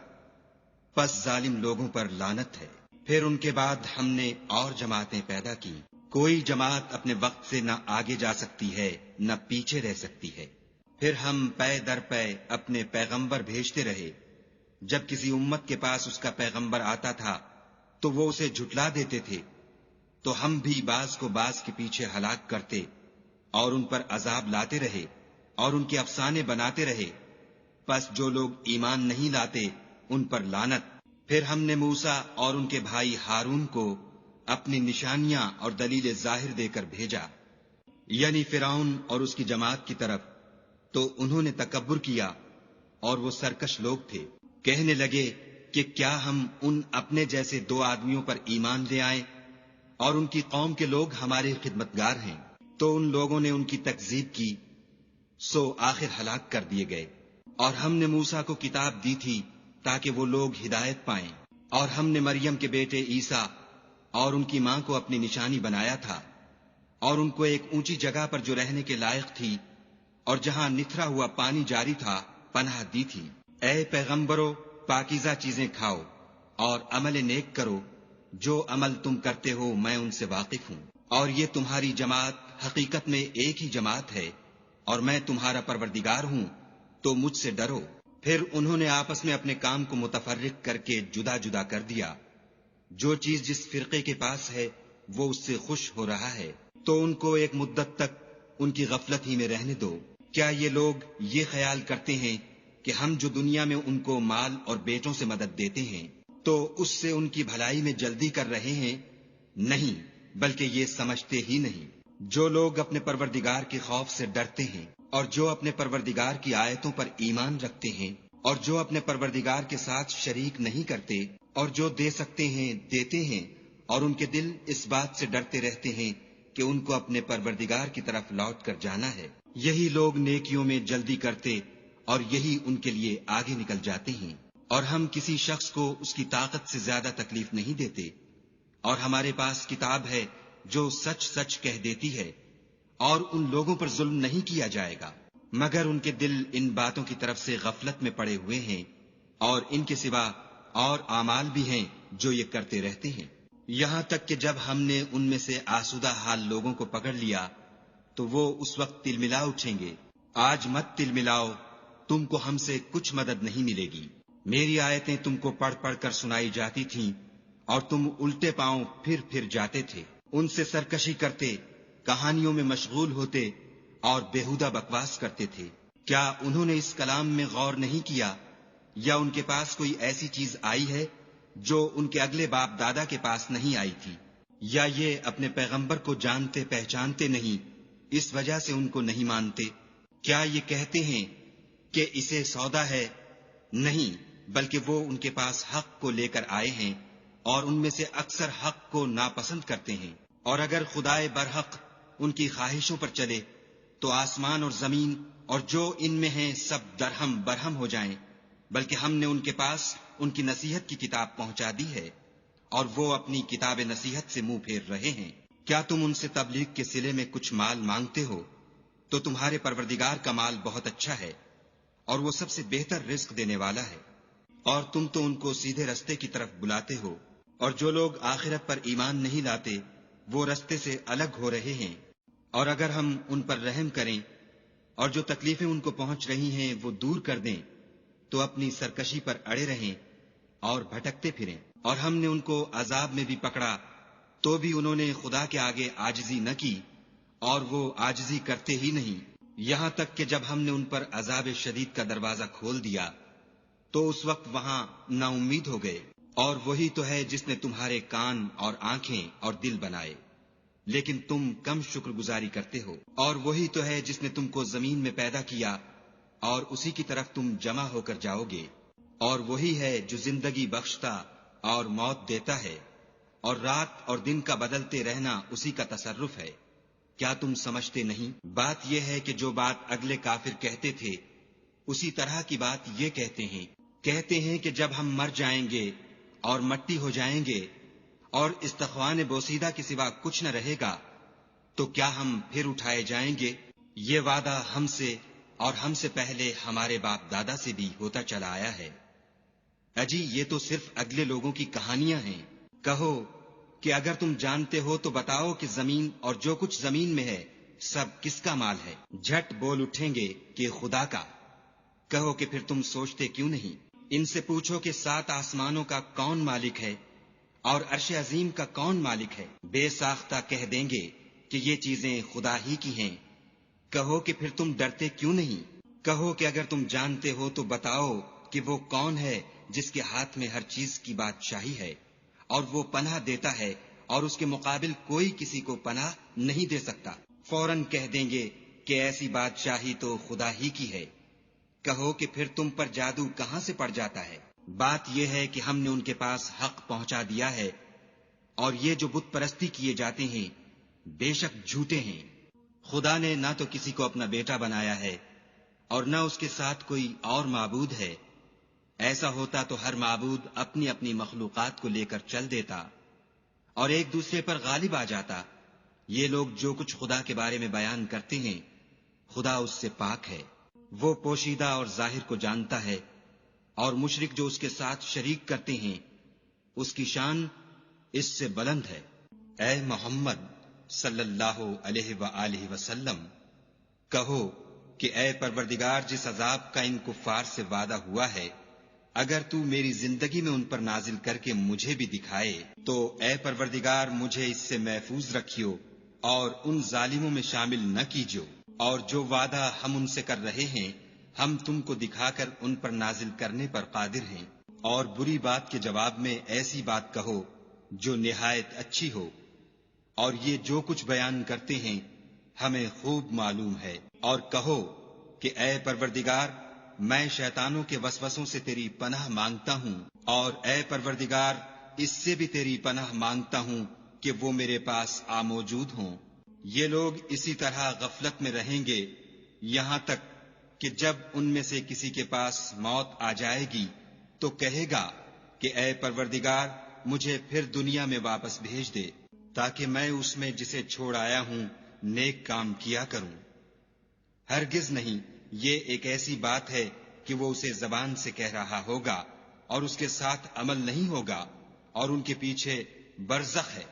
پس ظالم لوگوں پر لعنت ہے۔ پھر ان کے بعد ہم نے اور جماعتیں پیدا کی۔ کوئی جماعت اپنے وقت سے نہ آگے جا سکتی ہے نہ پیچھے رہ سکتی ہے۔ پھر ہم پے در پے اپنے پیغمبر بھیجتے رہے، جب کسی امت کے پاس اس کا پیغمبر آتا تھا تو وہ اسے جھٹلا دیتے تھے، تو ہم بھی بعض کو بعض کے پیچھے ہلاک کرتے اور ان پر عذاب لاتے رہے اور ان کے افسانے بناتے رہے۔ پس جو لوگ ایمان نہیں لاتے ان پر لعنت۔ پھر ہم نے موسیٰ اور ان کے بھائی ہارون کو اپنی نشانیاں اور دلیل ظاہر دے کر بھیجا، یعنی فرعون اور اس کی جماعت کی طرف، تو انہوں نے تکبر کیا اور وہ سرکش لوگ تھے۔ کہنے لگے کہ کیا ہم ان اپنے جیسے دو آدمیوں پر ایمان لے آئیں اور ان کی قوم کے لوگ ہمارے خدمتگار ہیں؟ تو ان لوگوں نے ان کی تکذیب کی، سو آخر ہلاک کر دیے گئے۔ اور ہم نے موسیٰ کو کتاب دی تھی تاکہ وہ لوگ ہدایت پائیں، اور ہم نے مریم کے بیٹے عیسیٰ اور ان کی ماں کو اپنی نشانی بنایا تھا، اور ان کو ایک اونچی جگہ پر جو رہنے کے لائق تھی اور جہاں نتھرا ہوا پانی جاری تھا پناہ دی تھی۔ اے پیغمبرو، پاکیزہ چیزیں کھاؤ اور عمل نیک کرو، جو عمل تم کرتے ہو میں ان سے واقف ہوں، اور یہ تمہاری جماعت حقیقت میں ایک ہی جماعت ہے، اور میں تمہارا پروردگار ہوں، تو مجھ سے ڈرو۔ پھر انہوں نے آپس میں اپنے کام کو متفرق کر کے جدا جدا کر دیا۔ جو چیز جس فرقے کے پاس ہے وہ اس سے خوش ہو رہا ہے، تو ان کو ایک مدت تک ان کی غفلت ہی میں رہنے دو۔ کیا یہ لوگ یہ خیال کرتے ہیں کہ ہم جو دنیا میں ان کو مال اور بیٹوں سے مدد دیتے ہیں تو اس سے ان کی بھلائی میں جلدی کر رہے ہیں؟ نہیں، بلکہ یہ سمجھتے ہی نہیں۔ جو لوگ اپنے پروردگار کے خوف سے ڈرتے ہیں اور جو اپنے پروردگار کی آیتوں پر ایمان رکھتے ہیں اور جو اپنے پروردگار کے ساتھ شریک نہیں کرتے اور جو دے سکتے ہیں دیتے ہیں، اور ان کے دل اس بات سے ڈرتے رہتے ہیں کہ ان کو اپنے پروردگار کی طرف لوٹ کر جانا ہے، یہی لوگ نیکیوں میں جلدی کرتے اور یہی ان کے لیے آگے نکل جاتے ہیں۔ اور ہم کسی شخص کو اس کی طاقت سے زیادہ تکلیف نہیں دیتے، اور ہمارے پاس کتاب ہے جو سچ سچ کہہ دیتی ہے، اور ان لوگوں پر ظلم نہیں کیا جائے گا مگر ان کے دل ان باتوں کی طرف سے غفلت میں پڑے ہوئے ہیں، اور ان کے سوا اور اعمال بھی ہیں جو یہ کرتے رہتے ہیں، یہاں تک کہ جب ہم نے ان میں سے آسودہ حال لوگوں کو پکڑ لیا تو وہ اس وقت تلملا اٹھیں گے۔ آج مت تلملاؤ، تم کو ہم سے کچھ مدد نہیں ملے گی۔ میری آیتیں تم کو پڑھ پڑھ کر سنائی جاتی تھیں اور تم الٹے پاؤں پھر پھر جاتے تھے، ان سے سرکشی کرتے، کہانیوں میں مشغول ہوتے اور بیہودہ بکواس کرتے تھے۔ کیا انہوں نے اس کلام میں غور نہیں کیا، یا ان کے پاس کوئی ایسی چیز آئی ہے جو ان کے اگلے باپ دادا کے پاس نہیں آئی تھی، یا یہ اپنے پیغمبر کو جانتے پہچانتے نہیں اس وجہ سے ان کو نہیں مانتے؟ کیا یہ کہتے ہیں کہ اسے سودا ہے؟ نہیں، بلکہ وہ ان کے پاس حق کو لے کر آئے ہیں، اور ان میں سے اکثر حق کو ناپسند کرتے ہیں۔ اور اگر خدائے برحق ان کی خواہشوں پر چلے تو آسمان اور زمین اور جو ان میں ہیں سب درہم برہم ہو جائیں، بلکہ ہم نے ان کے پاس ان کی نصیحت کی کتاب پہنچا دی ہے، اور وہ اپنی کتاب نصیحت سے منہ پھیر رہے ہیں۔ کیا تم ان سے تبلیغ کے صلے میں کچھ مال مانگتے ہو؟ تو تمہارے پروردگار کا مال بہت اچھا ہے، اور وہ سب سے بہتر رزق دینے والا ہے، اور تم تو ان کو سیدھے رستے کی طرف بلاتے ہو، اور جو لوگ آخرت پر ایمان نہیں لاتے وہ رستے سے الگ ہو رہے ہیں۔ اور اگر ہم ان پر رحم کریں اور جو تکلیفیں ان کو پہنچ رہی ہیں وہ دور کر دیں تو اپنی سرکشی پر اڑے رہیں اور بھٹکتے پھریں۔ اور ہم نے ان کو عذاب میں بھی پکڑا تو بھی انہوں نے خدا کے آگے عاجزی نہ کی، اور وہ عاجزی کرتے ہی نہیں، یہاں تک کہ جب ہم نے ان پر عذاب شدید کا دروازہ کھول دیا تو اس وقت وہاں نا امید ہو گئے۔ اور وہی تو ہے جس نے تمہارے کان اور آنکھیں اور دل بنائے، لیکن تم کم شکر گزاری کرتے ہو۔ اور وہی تو ہے جس نے تم کو زمین میں پیدا کیا اور اسی کی طرف تم جمع ہو کر جاؤ گے۔ اور وہی ہے جو زندگی بخشتا اور موت دیتا ہے، اور رات اور دن کا بدلتے رہنا اسی کا تصرف ہے۔ کیا تم سمجھتے نہیں؟ بات یہ ہے کہ جو بات اگلے کافر کہتے تھے اسی طرح کی بات یہ کہتے ہیں کہ جب ہم مر جائیں گے اور مٹی ہو جائیں گے اور استخوان بوسیدہ کے سوا کچھ نہ رہے گا تو کیا ہم پھر اٹھائے جائیں گے؟ یہ وعدہ ہم سے اور ہم سے پہلے ہمارے باپ دادا سے بھی ہوتا چلا آیا ہے۔ اجی یہ تو صرف اگلے لوگوں کی کہانیاں ہیں۔ کہو کہ اگر تم جانتے ہو تو بتاؤ کہ زمین اور جو کچھ زمین میں ہے سب کس کا مال ہے؟ جھٹ بول اٹھیں گے کہ خدا کا۔ کہو کہ پھر تم سوچتے کیوں نہیں؟ ان سے پوچھو کہ 7 آسمانوں کا کون مالک ہے اور عرش عظیم کا کون مالک ہے؟ بے ساختہ کہہ دیں گے کہ یہ چیزیں خدا ہی کی ہیں۔ کہو کہ پھر تم ڈرتے کیوں نہیں؟ کہو کہ اگر تم جانتے ہو تو بتاؤ کہ وہ کون ہے جس کے ہاتھ میں ہر چیز کی بادشاہی ہے، اور وہ پناہ دیتا ہے اور اس کے مقابل کوئی کسی کو پناہ نہیں دے سکتا۔ فوراً کہہ دیں گے کہ ایسی بادشاہی تو خدا ہی کی ہے۔ کہو کہ پھر تم پر جادو کہاں سے پڑ جاتا ہے؟ بات یہ ہے کہ ہم نے ان کے پاس حق پہنچا دیا ہے، اور یہ جو بت پرستی کیے جاتے ہیں بے شک جھوٹے ہیں۔ خدا نے نہ تو کسی کو اپنا بیٹا بنایا ہے اور نہ اس کے ساتھ کوئی اور معبود ہے۔ ایسا ہوتا تو ہر معبود اپنی اپنی مخلوقات کو لے کر چل دیتا اور ایک دوسرے پر غالب آ جاتا۔ یہ لوگ جو کچھ خدا کے بارے میں بیان کرتے ہیں خدا اس سے پاک ہے، وہ پوشیدہ اور ظاہر کو جانتا ہے، اور مشرک جو اس کے ساتھ شریک کرتے ہیں اس کی شان اس سے بلند ہے۔ اے محمد صلی اللہ علیہ وآلہ وسلم، کہو کہ اے پروردگار، جس عذاب کا ان کفار سے وعدہ ہوا ہے اگر تو میری زندگی میں ان پر نازل کر کے مجھے بھی دکھائے تو اے پروردگار مجھے اس سے محفوظ رکھیو اور ان ظالموں میں شامل نہ کیجو، اور جو وعدہ ہم ان سے کر رہے ہیں ہم تم کو دکھا کر ان پر نازل کرنے پر قادر ہیں۔ اور بری بات کے جواب میں ایسی بات کہو جو نہایت اچھی ہو، اور یہ جو کچھ بیان کرتے ہیں ہمیں خوب معلوم ہے۔ اور کہو کہ اے پروردگار، میں شیطانوں کے وسوسوں سے تیری پناہ مانگتا ہوں، اور اے پروردگار اس سے بھی تیری پناہ مانگتا ہوں کہ وہ میرے پاس آ موجود ہوں۔ یہ لوگ اسی طرح غفلت میں رہیں گے یہاں تک کہ جب ان میں سے کسی کے پاس موت آ جائے گی تو کہے گا کہ اے پروردگار مجھے پھر دنیا میں واپس بھیج دے تاکہ میں اس میں جسے چھوڑ آیا ہوں نیک کام کیا کروں۔ ہرگز نہیں، یہ ایک ایسی بات ہے کہ وہ اسے زبان سے کہہ رہا ہوگا اور اس کے ساتھ عمل نہیں ہوگا، اور ان کے پیچھے برزخ ہے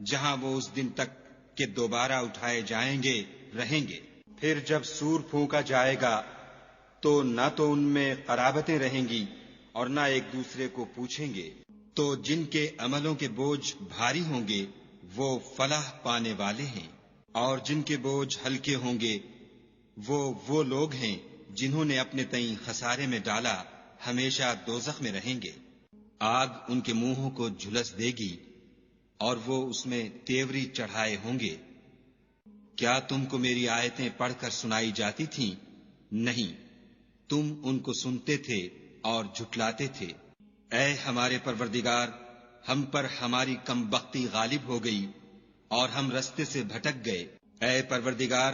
جہاں وہ اس دن تک کہ دوبارہ اٹھائے جائیں گے رہیں گے۔ پھر جب سور پھونکا جائے گا تو نہ تو ان میں قرابتیں رہیں گی اور نہ ایک دوسرے کو پوچھیں گے۔ تو جن کے عملوں کے بوجھ بھاری ہوں گے وہ فلاح پانے والے ہیں، اور جن کے بوجھ ہلکے ہوں گے وہ لوگ ہیں جنہوں نے اپنے تئیں خسارے میں ڈالا، ہمیشہ دوزخ میں رہیں گے۔ آگ ان کے منہوں کو جھلس دے گی اور وہ اس میں تیوری چڑھائے ہوں گے۔ کیا تم کو میری آیتیں پڑھ کر سنائی جاتی تھیں؟ نہیں، تم ان کو سنتے تھے اور جھٹلاتے تھے۔ اے ہمارے پروردگار، ہم پر ہماری کم بختی غالب ہو گئی اور ہم رستے سے بھٹک گئے۔ اے پروردگار،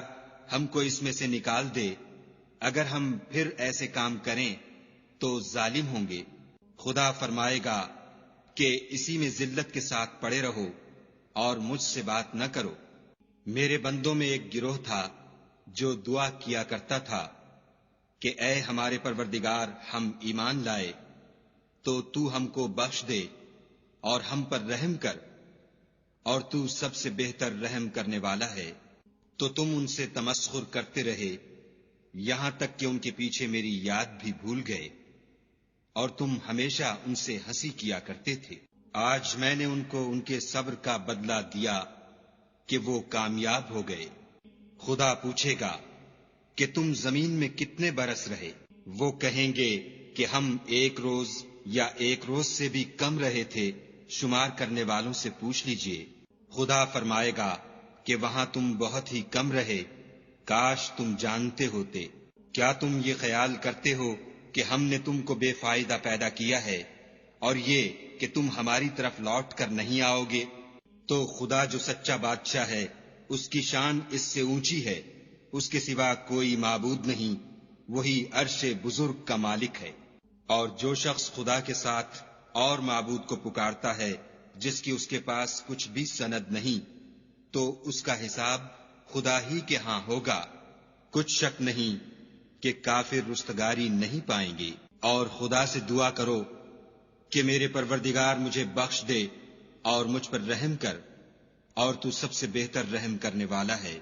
ہم کو اس میں سے نکال دے، اگر ہم پھر ایسے کام کریں تو ظالم ہوں گے۔ خدا فرمائے گا کہ اسی میں ذلت کے ساتھ پڑے رہو اور مجھ سے بات نہ کرو۔ میرے بندوں میں ایک گروہ تھا جو دعا کیا کرتا تھا کہ اے ہمارے پروردگار، ہم ایمان لائے تو ہم کو بخش دے اور ہم پر رحم کر، اور تو سب سے بہتر رحم کرنے والا ہے۔ تو تم ان سے تمسخر کرتے رہے یہاں تک کہ ان کے پیچھے میری یاد بھی بھول گئے، اور تم ہمیشہ ان سے ہنسی کیا کرتے تھے۔ آج میں نے ان کو ان کے صبر کا بدلہ دیا کہ وہ کامیاب ہو گئے۔ خدا پوچھے گا کہ تم زمین میں کتنے برس رہے؟ وہ کہیں گے کہ ہم 1 روز یا 1 روز سے بھی کم رہے تھے، شمار کرنے والوں سے پوچھ لیجئے۔ خدا فرمائے گا کہ وہاں تم بہت ہی کم رہے، کاش تم جانتے ہوتے۔ کیا تم یہ خیال کرتے ہو کہ ہم نے تم کو بے فائدہ پیدا کیا ہے اور یہ کہ تم ہماری طرف لوٹ کر نہیں آؤ گے؟ تو خدا جو سچا بادشاہ ہے اس کی شان اس سے اونچی ہے، اس کے سوا کوئی معبود نہیں، وہی عرش بزرگ کا مالک ہے۔ اور جو شخص خدا کے ساتھ اور معبود کو پکارتا ہے جس کی اس کے پاس کچھ بھی سند نہیں، تو اس کا حساب خدا ہی کے ہاں ہوگا۔ کچھ شک نہیں کہ کافر رستگاری نہیں پائیں گے۔ اور خدا سے دعا کرو کہ میرے پروردگار مجھے بخش دے اور مجھ پر رحم کر، اور تو سب سے بہتر رحم کرنے والا ہے۔